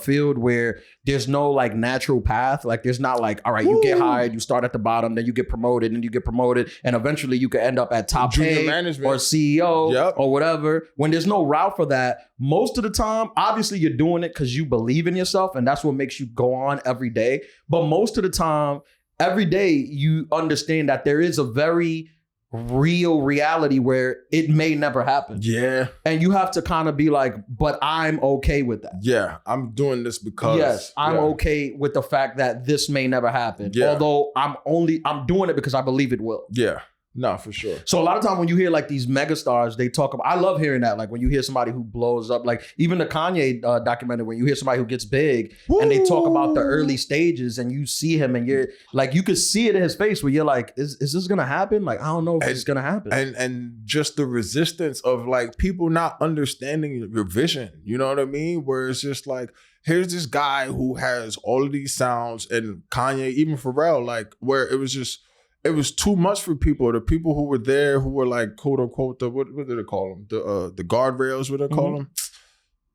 field where there's no like natural path, like there's not like, all right, you get hired, you start at the bottom, then you get promoted, and you get promoted, and eventually you could end up at top pay or CEO or whatever. When there's no route for that, most of the time, obviously you're doing it because you believe in yourself, and that's what makes you go on every day. But most of the time, every day you understand that there is a very real reality where it may never happen. Yeah. And you have to kind of be like, but I'm okay with that. Yeah. I'm doing this because. Yes. I'm okay with the fact that this may never happen. Yeah. Although I'm doing it because I believe it will. Yeah. No, for sure. So a lot of time when you hear like these megastars, they talk about, I love hearing that. Like when you hear somebody who blows up, like even the Kanye documentary, when you hear somebody who gets big and they talk about the early stages and you see him and you're like, you could see it in his face where you're like, is this going to happen? Like, I don't know if it's going to happen. And just the resistance of like people not understanding your vision. You know what I mean? Where it's just like, here's this guy who has all of these sounds, and Kanye, even Pharrell, like where it was too much for people. The people who were there, who were like, quote unquote, what did they call them? The guardrails, what do they call them?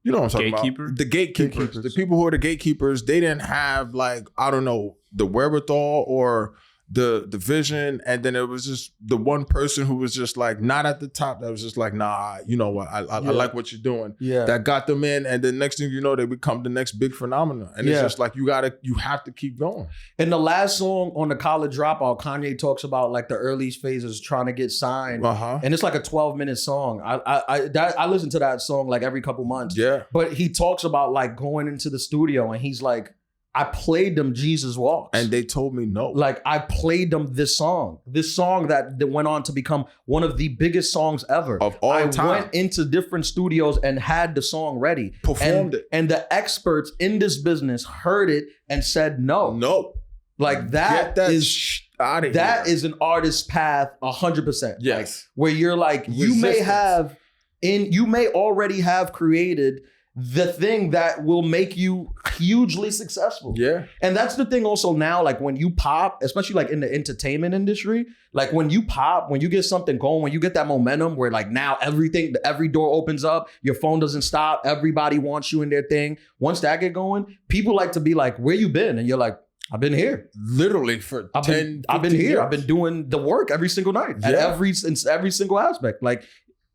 You know what I'm talking about? The gatekeepers. The people who are the gatekeepers, they didn't have like, I don't know, the wherewithal or the vision. And then it was just the one person who was just like not at the top, that was just like, nah, you know what, I like what you're doing. Yeah. That got them in, and then next thing you know, they become the next big phenomenon. And it's just like you have to keep going. In the last song on the College Dropout, Kanye talks about like the early phases trying to get signed. And it's like a 12-minute song. I listen to that song like every couple months. Yeah. But he talks about like going into the studio and he's like, I played them Jesus Walks. And they told me no. Like, I played them this song that went on to become one of the biggest songs ever. Of all time. I went into different studios and had the song ready. Performed it. And the experts in this business heard it and said no. No. Like, that is an artist's path 100%. Yes. Like, where you're like, you may already have created the thing that will make you hugely successful. Yeah. And that's the thing also now, like when you pop, especially like in the entertainment industry, like when you pop, when you get something going, when you get that momentum where like now every door opens up, your phone doesn't stop, everybody wants you in their thing. Once that get going, people like to be like, where you been? And you're like, I've been here. Literally for I've been here. Years. I've been doing the work every single night at every single aspect. Like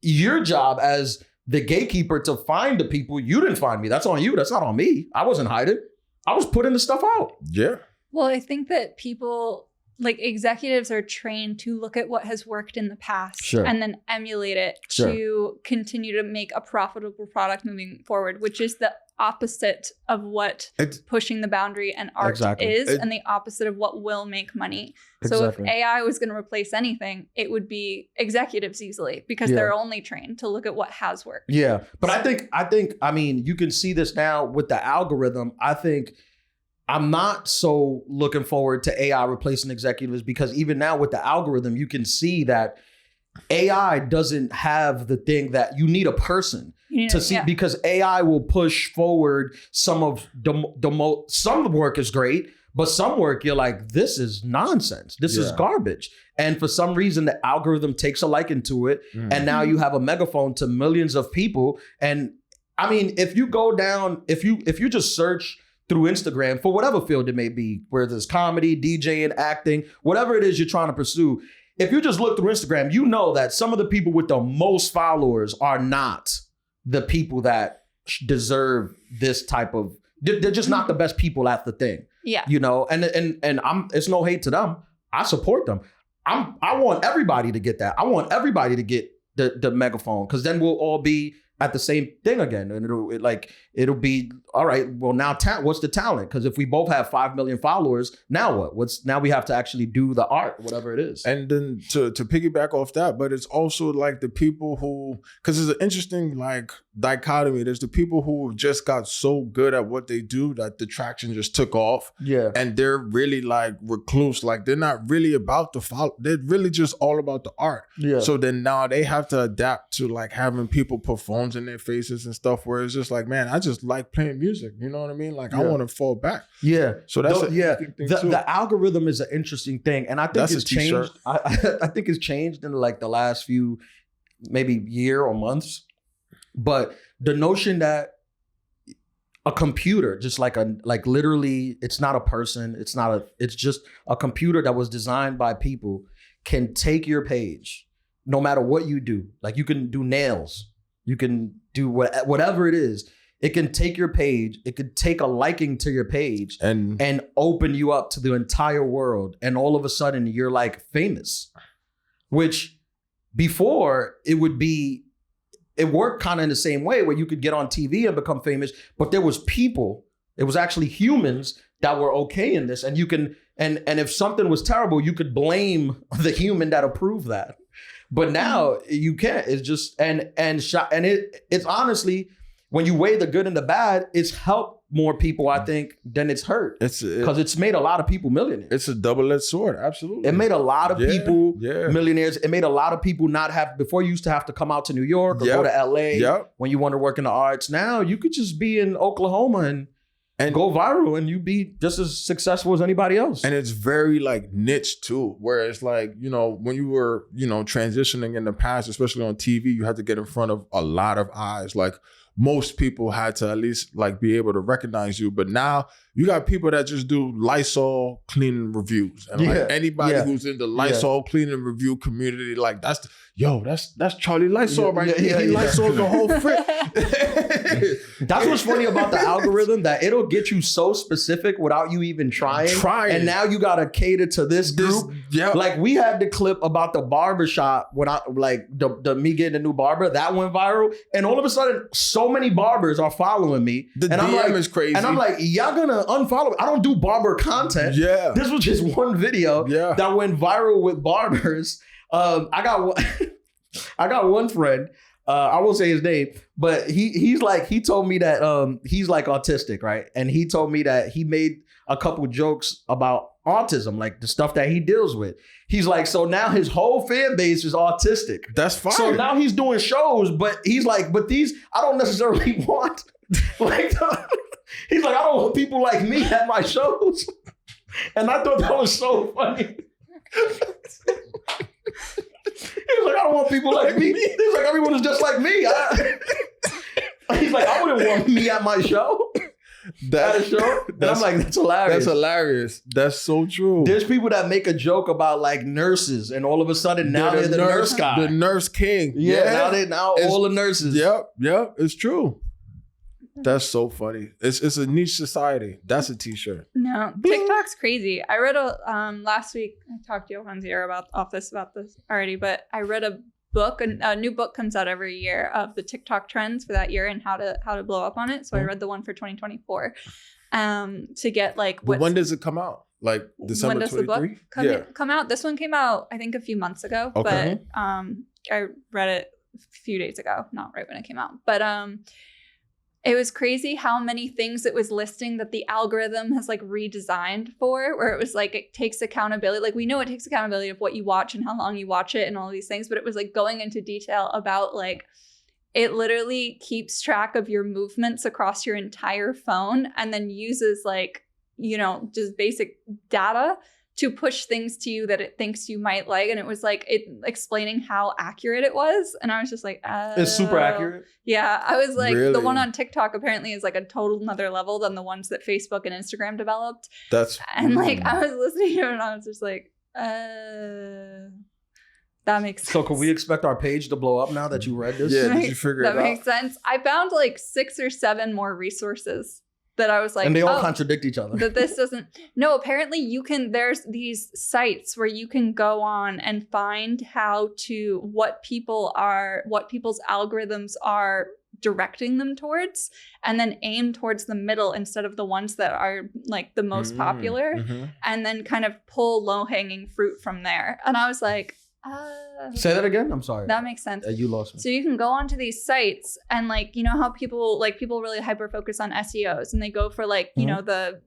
your job as the gatekeeper to find the people. You didn't find me. That's on you. That's not on me. I wasn't hiding. I was putting the stuff out. Yeah. Well, I think that people, like executives, are trained to look at what has worked in the past and then emulate it to continue to make a profitable product moving forward, which is the opposite of what pushing the boundary and art is, and the opposite of what will make money. So if AI was going to replace anything, it would be executives easily, because they're only trained to look at what has worked. Yeah. But I mean, you can see this now with the algorithm. I think I'm not so looking forward to AI replacing executives, because even now with the algorithm, you can see that AI doesn't have the thing that you need a person to see, because AI will push forward some of some work is great, but some work you're like, this is nonsense. This is garbage. And for some reason, the algorithm takes a liking to it. And now you have a megaphone to millions of people. And I mean, if you go down, if you just search through Instagram for whatever field it may be, whether it's comedy, DJing, acting, whatever it is you're trying to pursue, if you just look through Instagram, you know that some of the people with the most followers are not the people that deserve this type of, they're just not the best people at the thing. Yeah. You know, and it's no hate to them. I support them. I want everybody to get that. I want everybody to get the megaphone, because then we'll all be at the same thing again. And it'll be, all right, well, now what's the talent? Because if we both have 5 million followers, now what? Now we have to actually do the art, whatever it is. And then to piggyback off that, but it's also like the people who, because it's an interesting like dichotomy. There's the people who just got so good at what they do that the traction just took off. Yeah. And they're really like recluse. Like they're not really about the follow. They're really just all about the art. Yeah. So then now they have to adapt to like having people put phones in their faces and stuff, where it's just like, man, I just like playing music. You know what I mean? Like I want to fall back. Yeah. So that's the algorithm is an interesting thing, and I think it's changed. I think it's changed in like the last few, maybe year or months. But the notion that a computer, just like literally, it's not a person. It's just a computer that was designed by people, can take your page, no matter what you do. Like you can do nails, you can do whatever it is. It can take your page. It could take a liking to your page and open you up to the entire world. And all of a sudden you're like famous, which before it worked kind of in the same way, where you could get on TV and become famous, but there was people, it was actually humans that were okay in this. And you can, and if something was terrible, you could blame the human that approved that. But now you can't. It's just, it's honestly, when you weigh the good and the bad, it's helped more people, I think, than it's hurt. Because it's made a lot of people millionaires. It's a double-edged sword, absolutely. It made a lot of people millionaires. It made a lot of people not have, before you used to have to come out to New York or go to LA when you want to work in the arts. Now you could just be in Oklahoma and go viral, and you be just as successful as anybody else. And it's very like niche too, where it's like, you know, when you were, you know, transitioning in the past, especially on TV, you had to get in front of a lot of eyes. Like most people had to at least like be able to recognize you. But now you got people that just do Lysol cleaning reviews. And like anybody who's in the Lysol cleaning review community, like that's Charlie Lysol right there. He Lysol the whole frick. That's what's funny about the algorithm, that it'll get you so specific without you even trying. And now you gotta cater to this group. Like we had the clip about the barbershop when I like the me getting a new barber, that went viral. And all of a sudden, so many barbers are following me. The DM is crazy. And I'm like, y'all gonna unfollow me. I don't do barber content. Yeah. This was just one video that went viral with barbers. I got one friend. I won't say his name, but he told me that he's like autistic, right? And he told me that he made a couple jokes about autism, like the stuff that he deals with. He's like, so now his whole fan base is autistic. That's fine. So now he's doing shows, but he's like, but these I don't necessarily want. Like, he's like, I don't want people like me at my shows. And I thought that was so funny. He was like, I don't want people like me. He's like, everyone is just like me. He's like, I wouldn't want me at my show. At a show. And I'm like, that's hilarious. That's hilarious. That's so true. There's people that make a joke about like nurses, and all of a sudden now they're the nurse guy. The nurse king. Yeah, now all the nurses. Yep, it's true. That's so funny. It's a niche society. That's a t-shirt. No, TikTok's crazy. I read last week, I talked to Johan's ear about this already, but I read a book, a new book comes out every year of the TikTok trends for that year and how to blow up on it. So I read the one for 2024 to get like what. When does it come out? Like December 23? When does the book come out? This one came out, I think, a few months ago. Okay. But I read it a few days ago, not right when it came out. But It was crazy how many things it was listing that the algorithm has like redesigned for, where it was like, it takes accountability. Like we know it takes accountability of what you watch and how long you watch it and all these things, but it was like going into detail about like, it literally keeps track of your movements across your entire phone and then uses like, you know, just basic data to push things to you that it thinks you might like. And it was like it explaining how accurate it was. And I was just like, it's super accurate. Yeah. I was like, Really? The one on TikTok apparently is like a total another level than the ones that Facebook and Instagram developed. And like, I was listening to it and I was just like, that makes sense. So can we expect our page to blow up now that you read this? Yeah, did you figure it out? That makes sense. I found like 6 or 7 more resources that I was like, and they all contradict each other. That this doesn't. No, apparently you can. There's these sites where you can go on and find what people's algorithms are directing them towards, and then aim towards the middle instead of the ones that are like the most popular, and then kind of pull low hanging fruit from there. And I was like, say that again. I'm sorry. That makes sense. You lost me. So you can go onto these sites and like, you know how people really hyper focus on SEOs and they go for like, you know, the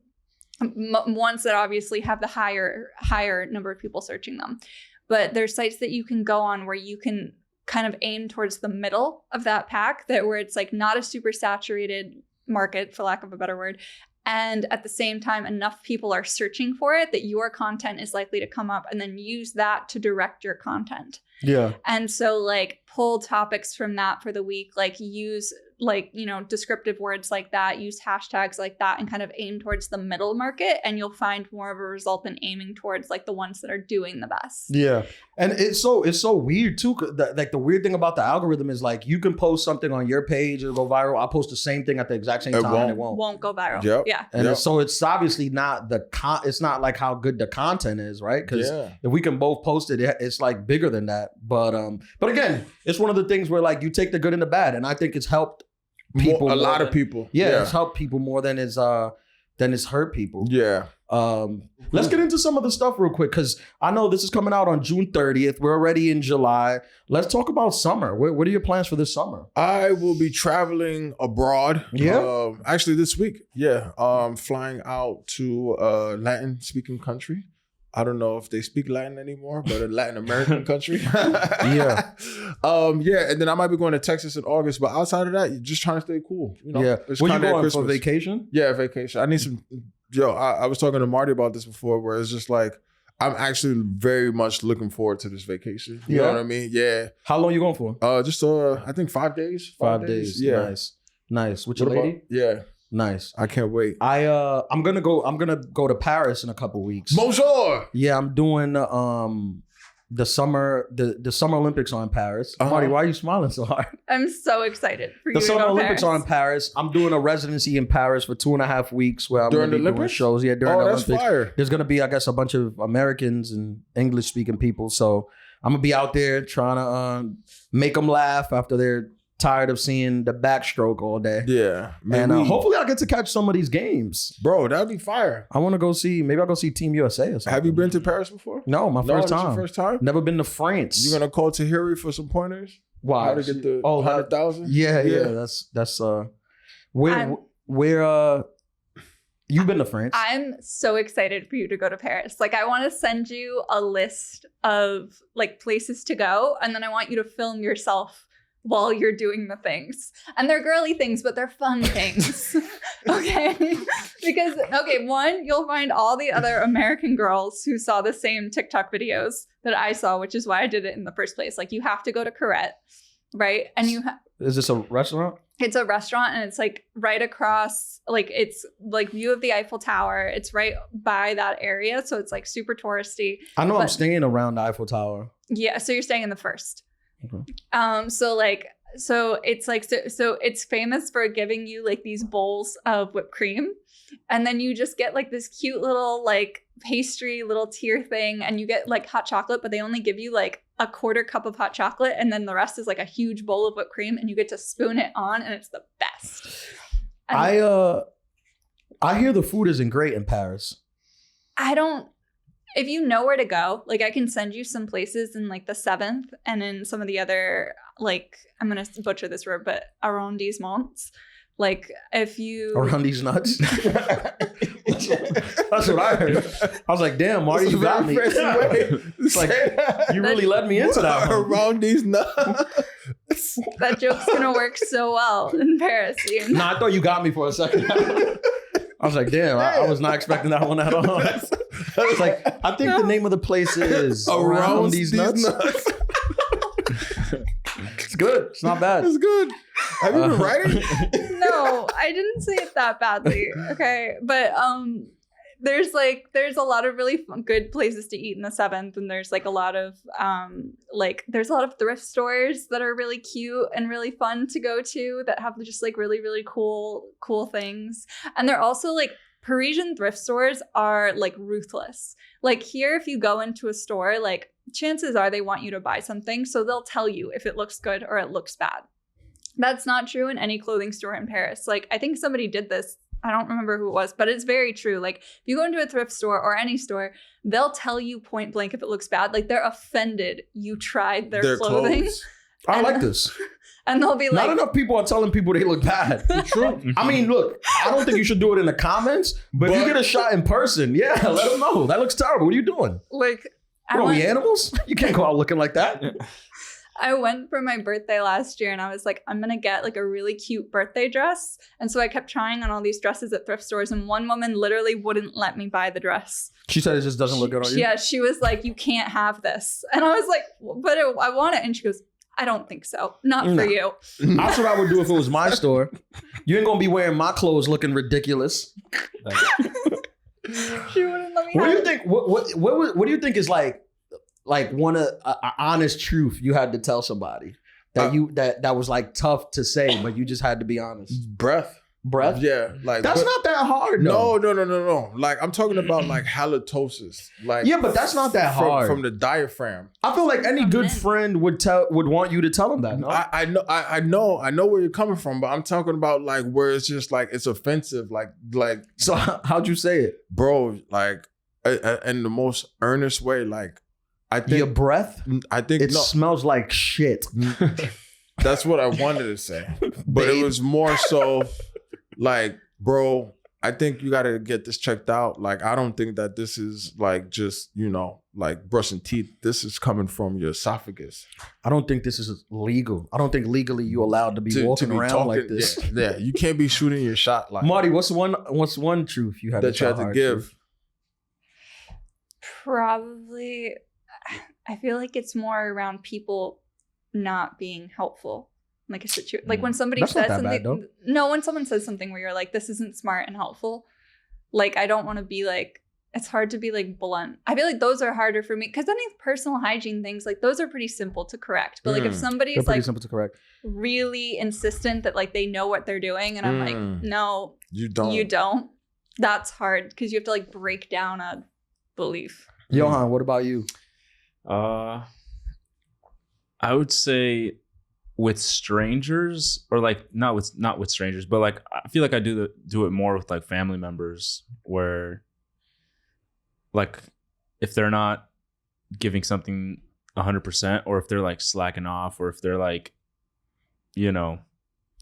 ones that obviously have the higher number of people searching them. But there's sites that you can go on where you can kind of aim towards the middle of that pack, that where it's like not a super saturated market, for lack of a better word. And at the same time, enough people are searching for it that your content is likely to come up, and then use that to direct your content. Yeah. And so like pull topics from that for the week, like use like, you know, descriptive words like that, use hashtags like that, and kind of aim towards the middle market, and you'll find more of a result than aiming towards like the ones that are doing the best. Yeah. And it's so weird too. Like the weird thing about the algorithm is like you can post something on your page, it'll go viral. I'll post the same thing at the exact same time and it won't go viral. Yep. Yeah. And so it's obviously not it's not like how good the content is, right? Because if we can both post it, it's like bigger than that. But again, it's one of the things where like you take the good and the bad, and I think it's helped people, a lot of people. Yeah, it's helped people more than it's hurt people. Yeah. Let's get into some of the stuff real quick, because I know this is coming out on June 30th. We're already in July. Let's talk about summer. What are your plans for this summer? I will be traveling abroad. Yeah. Actually this week. Yeah. Flying out to a Latin speaking country. I don't know if they speak Latin anymore, but a Latin American country. Yeah. And then I might be going to Texas in August, but outside of that, you're just trying to stay cool. You know? Yeah. Where you going Christmas. for vacation? Yeah, vacation. I need some. I was talking to Marty about this before, where it's just like, I'm actually very much looking forward to this vacation. You know what I mean? Yeah. How long you going for? Just I think 5 days. 5 days. Yeah. Nice. With your lady? Yeah. Nice. I can't wait. I'm gonna go to Paris in a couple weeks. Bonjour. Yeah, I'm doing the summer Olympics are in Paris. Marty, why are you smiling so hard? I'm so excited for you. The Summer Olympics are in Paris. I'm doing a residency in Paris for 2.5 weeks where I'm going to be doing shows. Yeah, during the Olympics. That's fire. There's going to be, I guess, a bunch of Americans and English speaking people. So I'm gonna be out there trying to make them laugh after they're tired of seeing the backstroke all day. Yeah. And hopefully I'll get to catch some of these games. Bro, that'd be fire. I want to go see, maybe I'll go see Team USA or something. Have you been to Paris before? No, my first time. Your first time? Never been to France. You gonna call Tahiri for some pointers? Why? How to get the 100,000? Yeah. That's where you've been to France. I'm so excited for you to go to Paris. Like, I want to send you a list of like places to go, and then I want you to film yourself while you're doing the things. And they're girly things, but they're fun things. Okay? Because, one, you'll find all the other American girls who saw the same TikTok videos that I saw, which is why I did it in the first place. Like, you have to go to Corette, right? And is this a restaurant? It's a restaurant, and it's like right across, like it's like view of the Eiffel Tower. It's right by that area. So it's like super touristy. I know, I'm staying around the Eiffel Tower. Yeah. So you're staying in the first. Okay. So it's famous for giving you like these bowls of whipped cream, and then you just get like this cute little like pastry little tier thing, and you get like hot chocolate, but they only give you like a quarter cup of hot chocolate, and then the rest is like a huge bowl of whipped cream, and you get to spoon it on, and it's the best. And I hear the food isn't great in Paris. If you know where to go, like I can send you some places in like the 7th and in some of the other, like, I'm going to butcher this word, but arrondissements. Like if you around these nuts. That's what I heard. I was like, damn, Marty, you got me. It's like you really led me into that one. Around these nuts. That joke's gonna work so well in Paris. No, I thought you got me for a second. I was like, damn, I was not expecting that one at all. It's like, I think the name of the place is Around These Nuts. It's good. It's not bad. It's good. Have you been writing? No, I didn't say it that badly. Okay, but there's a lot of really good places to eat in the 7th, and there's like a lot of there's a lot of thrift stores that are really cute and really fun to go to that have just like really, really cool things. And they're also like Parisian thrift stores are like ruthless. Like here, if you go into a store, like chances are they want you to buy something, so they'll tell you if it looks good or it looks bad. That's not true in any clothing store in Paris. Like I think somebody did this. I don't remember who it was, but it's very true. Like if you go into a thrift store or any store, they'll tell you point blank if it looks bad. Like they're offended you tried their clothing. I like this. And they'll be like, not enough people are telling people they look bad. True. I mean, look, I don't think you should do it in the comments, but if you get a shot in person, yeah, let them know. That looks terrible. What are you doing? Like, are we animals? You can't go out looking like that. I went for my birthday last year and I was like, I'm going to get like a really cute birthday dress. And so I kept trying on all these dresses at thrift stores, and one woman literally wouldn't let me buy the dress. She said it just doesn't look good on you? Yeah, she was like, you can't have this. And I was like, but I want it. And she goes, I don't think so. Not for you. That's what I would do if it was my store. You ain't going to be wearing my clothes looking ridiculous. She wouldn't let me What do you think? What do you think is like one an honest truth you had to tell somebody that that was like tough to say, but you just had to be honest? Breath. Yeah, like that's not that hard. No. Like I'm talking about like halitosis. Like yeah, but that's not that hard from the diaphragm. I feel like any good friend would want you to tell them that. No? I know where you're coming from, but I'm talking about like where it's just like it's offensive. Like so how'd you say it, bro? Like in the most earnest way. Like I think your breath. I think it smells like shit. That's what I wanted to say, but it was more so. Like, bro, I think you got to get this checked out. Like, I don't think that this is like just, like brushing teeth. This is coming from your esophagus. I don't think this is legal. I don't think legally you allowed to be walking around talking, like this. Yeah, you can't be shooting your shot like Marty, what's one truth you had to give? Probably, I feel like it's more around people not being helpful. Like a situation, like when somebody says something. When someone says something where you're like, "This isn't smart and helpful," like I don't want to be like. It's hard to be like blunt. I feel like those are harder for me because any personal hygiene things, like those are pretty simple to correct. But like if somebody's like simple to correct, really insistent that like they know what they're doing, and I'm like, no, you don't. That's hard because you have to like break down a belief. Johan, what about you? I would say. With strangers, or like not with strangers, but like I feel like I do it more with like family members, where like if they're not giving something 100%, or if they're like slacking off, or if they're like,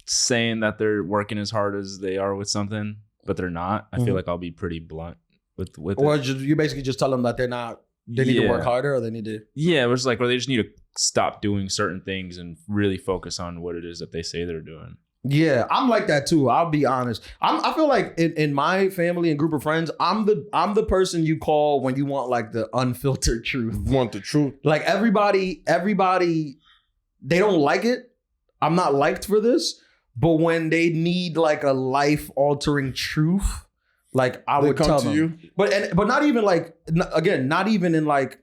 saying that they're working as hard as they are with something, but they're not. I feel like I'll be pretty blunt with or it. You basically just tell them that they're not. They need to work harder, or they need to. Yeah, it was like, or they just need to stop doing certain things and really focus on what it is that they say they're doing. Yeah, I'm like that too. I'll be honest. I feel like in my family and group of friends, I'm the person you call when you want like the unfiltered truth. Want the truth? Like everybody, they don't like it. I'm not liked for this, but when they need like a life altering truth. Like I would tell them, you? but not even like not even in like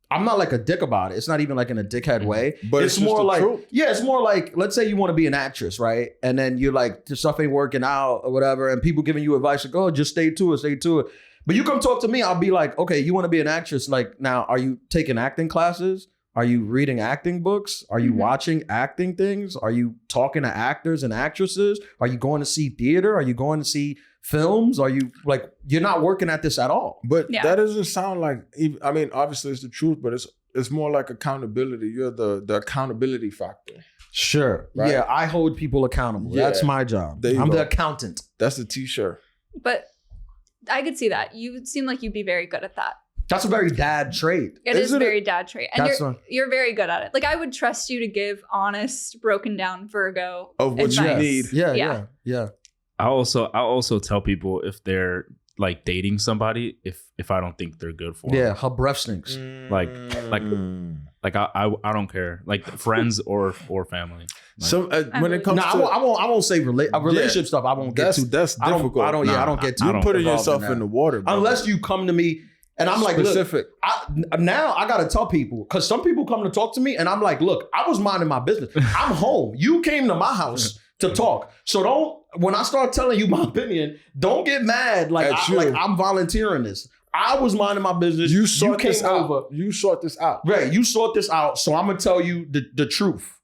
I'm not like a dick about it. It's not even like in a dickhead way. But it's more like truth. Yeah, it's more like let's say you want to be an actress, right? And then you're like the stuff ain't working out or whatever, and people giving you advice like, oh, just stay to it. But you come talk to me, I'll be like, okay, you want to be an actress? Like now, are you taking acting classes? Are you reading acting books? Are you watching acting things? Are you talking to actors and actresses? Are you going to see theater? Are you going to see films? Are you like, you're not working at this at all? But that doesn't sound like, I mean, obviously it's the truth, but it's more like accountability. You're the accountability factor. Sure. Right? Yeah, I hold people accountable. Yeah. That's my job. I'm the accountant. That's the t-shirt. But I could see that. You seem like you'd be very good at that. That's a very dad trait. It is a very dad trait. And you're very good at it. Like, I would trust you to give honest, broken down Virgo of what you need. Yeah. I also tell people if they're like dating somebody, if I don't think they're good for them. Yeah, her breath stinks. Like I don't care. Like friends or family. Like, so when it comes to I won't say relationship stuff. I won't get too. That's difficult. I don't get too. You're putting yourself in the water, bro. Unless you come to me. And I'm like, specific. Look, now I got to tell people, because some people come to talk to me and I'm like, look, I was minding my business. I'm home. You came to my house to talk. So when I start telling you my opinion, don't get mad like I'm volunteering this. I was minding my business. You sort this out. You sort this out. Right. You sort this out. So I'm going to tell you the truth.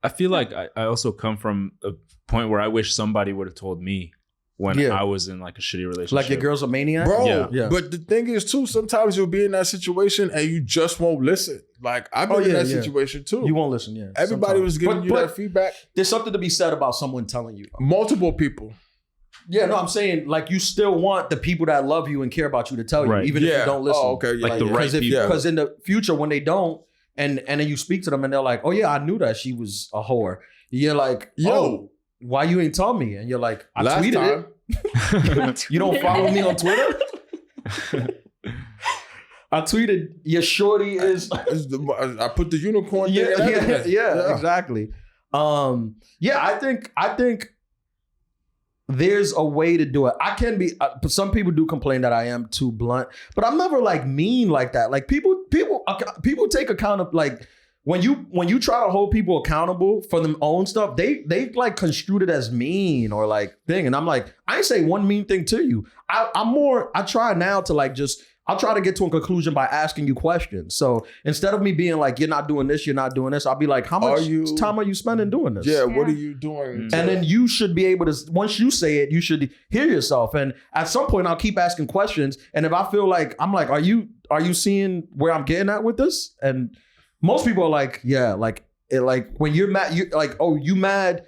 I feel like I also come from a point where I wish somebody would have told me when I was in like a shitty relationship. Like your girl's a maniac? Bro, yeah. But the thing is too, sometimes you'll be in that situation and you just won't listen. Like I've been in that situation too. You won't listen, yeah. Everybody was giving you that feedback. There's something to be said about someone telling you. Multiple people. Yeah, no, I'm saying like you still want the people that love you and care about you to tell you, even if you don't listen. Oh, okay. Like the right people. Because in the future, when they don't, and then you speak to them and they're like, oh yeah, I knew that she was a whore. You're like, yo, why you ain't tell me? And you're like, I tweeted it. You don't follow me on Twitter? I tweeted your shorty is I put the unicorn yeah, exactly. I think there's a way to do it. I can be some people do complain that I am too blunt, but I'm never like mean like that. Like people take account of like when you try to hold people accountable for their own stuff, they like construed it as mean or like thing. And I'm like, I ain't say one mean thing to you. I try now to like I'll try to get to a conclusion by asking you questions. So instead of me being like, you're not doing this, I'll be like, how much time are you spending doing this? Yeah, what are you doing? And then you should be able to, once you say it, you should hear yourself. And at some point I'll keep asking questions. And if I feel like, I'm like, are you seeing where I'm getting at with this? And most people are like, yeah, like it, like when you're mad, you like, oh, you mad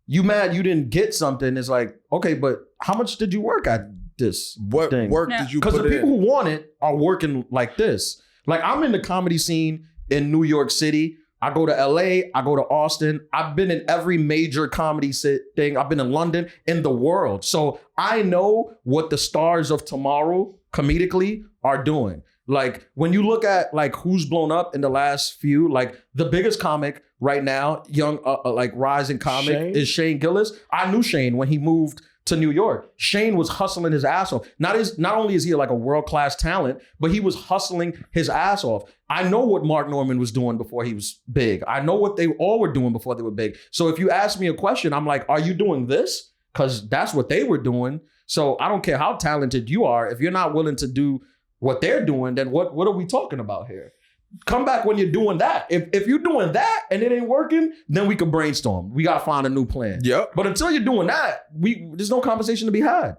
you didn't get something. It's like, okay, but how much did you work at this what thing? Work did you put in? Because the people who want it are working like this. Like I'm in the comedy scene in New York City. I go to LA, I go to Austin. I've been in every major comedy thing. I've been in London, in the world. So I know what the stars of tomorrow comedically are doing. Like when you look at like who's blown up in the last few, like the biggest comic right now, young like rising comic is Shane Gillis. I knew Shane when he moved to New York. Shane was hustling his ass off. Not only is he like a world-class talent, but he was hustling his ass off. I know what Mark Norman was doing before he was big. I know what they all were doing before they were big. So if you ask me a question, I'm like, are you doing this? Because that's what they were doing. So I don't care how talented you are. If you're not willing to do what they're doing, then what are we talking about here? Come back when you're doing that. If you're doing that and it ain't working, then we can brainstorm. We gotta find a new plan. Yep. But until you're doing that, there's no conversation to be had.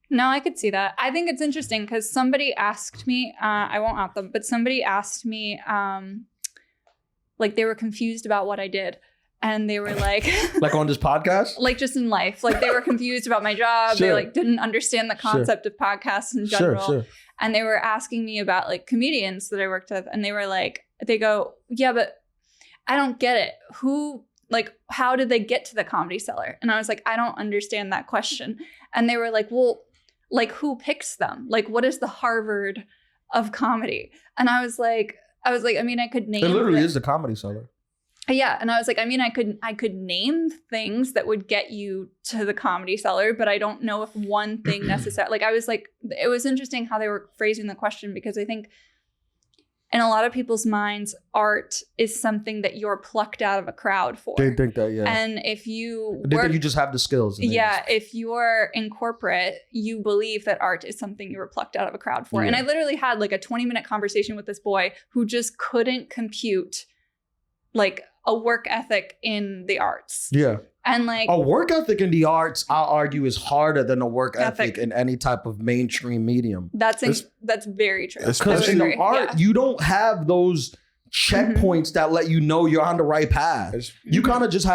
No, I could see that. I think it's interesting because somebody asked me, I won't out them, but somebody asked me, like they were confused about what I did. And they were like... like on this podcast? Like just in life. Like they were confused about my job. Sure. They like didn't understand the concept of podcasts in general. Sure. And they were asking me about like comedians that I worked with. And they were like, they go, yeah, but I don't get it. How did they get to the Comedy Cellar? And I was like, I don't understand that question. And they were like, well, like who picks them? Like what is the Harvard of comedy? And I was like, I mean, I could name... It literally is the Comedy Cellar. Yeah. And I was like, I mean, I could name things that would get you to the Comedy Cellar, but I don't know if one thing necessarily, like I was like, it was interesting how they were phrasing the question because I think in a lot of people's minds, art is something that you're plucked out of a crowd for. They think that, yeah. And if you They think you just have the skills. if you're in corporate, you believe that art is something you were plucked out of a crowd for. Yeah. And I literally had like a 20-minute conversation with this boy who just couldn't compute like a work ethic in the arts. Yeah. And like a work ethic in the arts, I'll argue, is harder than a work ethic in any type of mainstream medium. That's very true. Because in the art, you don't have those checkpoints that let you know you're on the right path. You kind of just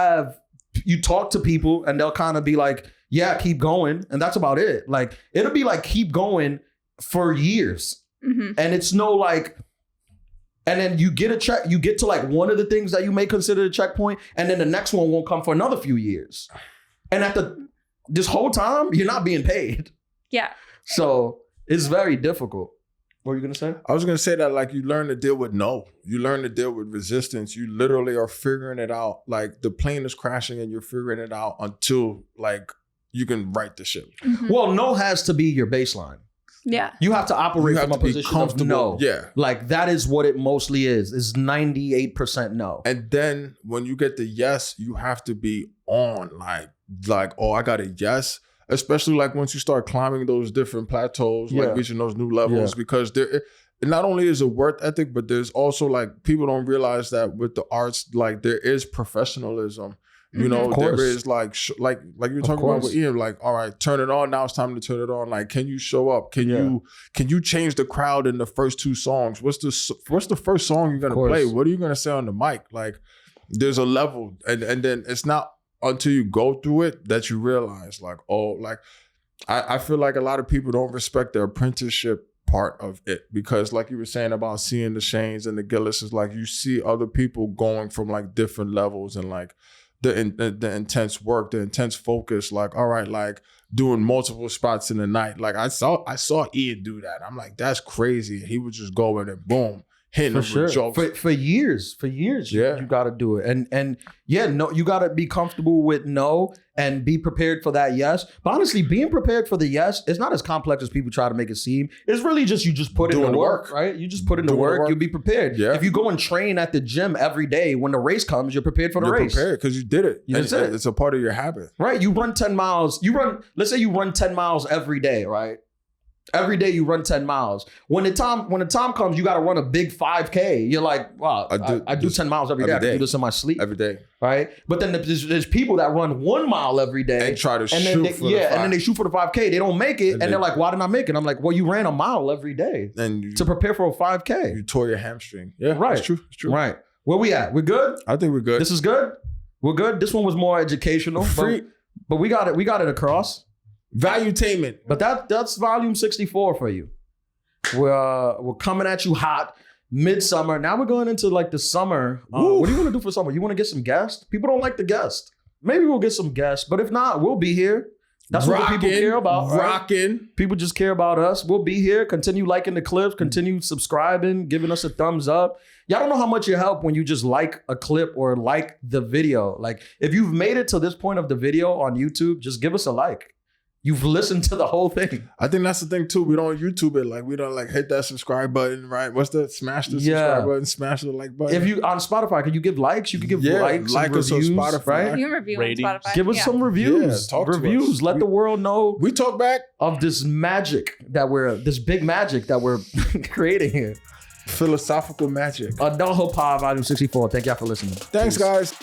you talk to people and they'll kind of be like, yeah, keep going. And that's about it. Like, it'll be like, keep going for years. And it's no like, and then you get to like one of the things that you may consider a checkpoint, and then the next one won't come for another few years. And this whole time, you're not being paid. Yeah. So it's very difficult. What were you going to say? I was going to say that like you learn to deal with no. You learn to deal with resistance. You literally are figuring it out. Like the plane is crashing and you're figuring it out until like you can right the ship. Well, no has to be your baseline. Yeah. You have to operate from a position of no. Yeah. Like that is what it mostly is 98% no. And then when you get the yes, you have to be on like, oh, I got a yes. Especially like once you start climbing those different plateaus, like reaching those new levels, because there, not only is it work ethic, but there's also like, people don't realize that with the arts, like there is professionalism. You know, there is like you were talking about with Ian, like, all right, turn it on. Now it's time to turn it on. Like, can you show up? Can you change the crowd in the first 2 songs? What's the first song you're gonna play? What are you gonna say on the mic? Like, there's a level, and then it's not until you go through it that you realize, like, oh, like I feel like a lot of people don't respect the apprenticeship part of it, because like you were saying about seeing the Shanes and the Gillis, is like you see other people going from like different levels and like the intense work, the intense focus, like, all right, like doing multiple spots in the night. Like I saw Ian do that. I'm like, that's crazy. He would just go in and boom, hitting them with jokes. For years, you got to do it. And you got to be comfortable with no and be prepared for that yes. But honestly, being prepared for the yes is not as complex as people try to make it seem. It's really just, you just put in the work, right? You just put in the work, you'll be prepared. Yeah. If you go and train at the gym every day, when the race comes, you're prepared for the race. You're prepared because you did it. It's a part of your habit. Right, you run 10 miles. Let's say you run 10 miles every day, right? Every day you run 10 miles. When the time comes, you got to run a big 5K. You're like, wow, I do 10 miles every day. I can do this in my sleep. Every day. Right? But then there's people that run 1 mile every day. And try to shoot for the 5. And then they shoot for the 5K. They don't make it. And they're like, why didn't I make it? I'm like, well, you ran a mile every day to prepare for a 5K. You tore your hamstring. Yeah, right. It's true. It's true. Right. Where we at? We're good? I think we're good. This is good? We're good? This one was more educational. But we got it across. Valuetainment. But that's volume 64 for you. We're coming at you hot, midsummer. Now we're going into like the summer. What do you want to do for summer? You want to get some guests? People don't like the guests. Maybe we'll get some guests, but if not, we'll be here. That's what people care about. Rocking. People just care about us. We'll be here. Continue liking the clips. Continue subscribing, giving us a thumbs up. Y'all don't know how much you help when you just like a clip or like the video. Like, if you've made it to this point of the video on YouTube, just give us a like. You've listened to the whole thing. I think that's the thing too. We don't YouTube it. Like, we don't like hit that subscribe button, right? What's that? Smash the subscribe button, smash the like button. If you on Spotify, can you give likes? You can give likes, like us on Spotify, right? You can review on Spotify. Give us some reviews. Talk reviews. To us. Let the world know. We talk back of this magic this big magic that we're creating here. Philosophical magic. Adulthood Pod, volume 64. Thank y'all for listening. Thanks, guys.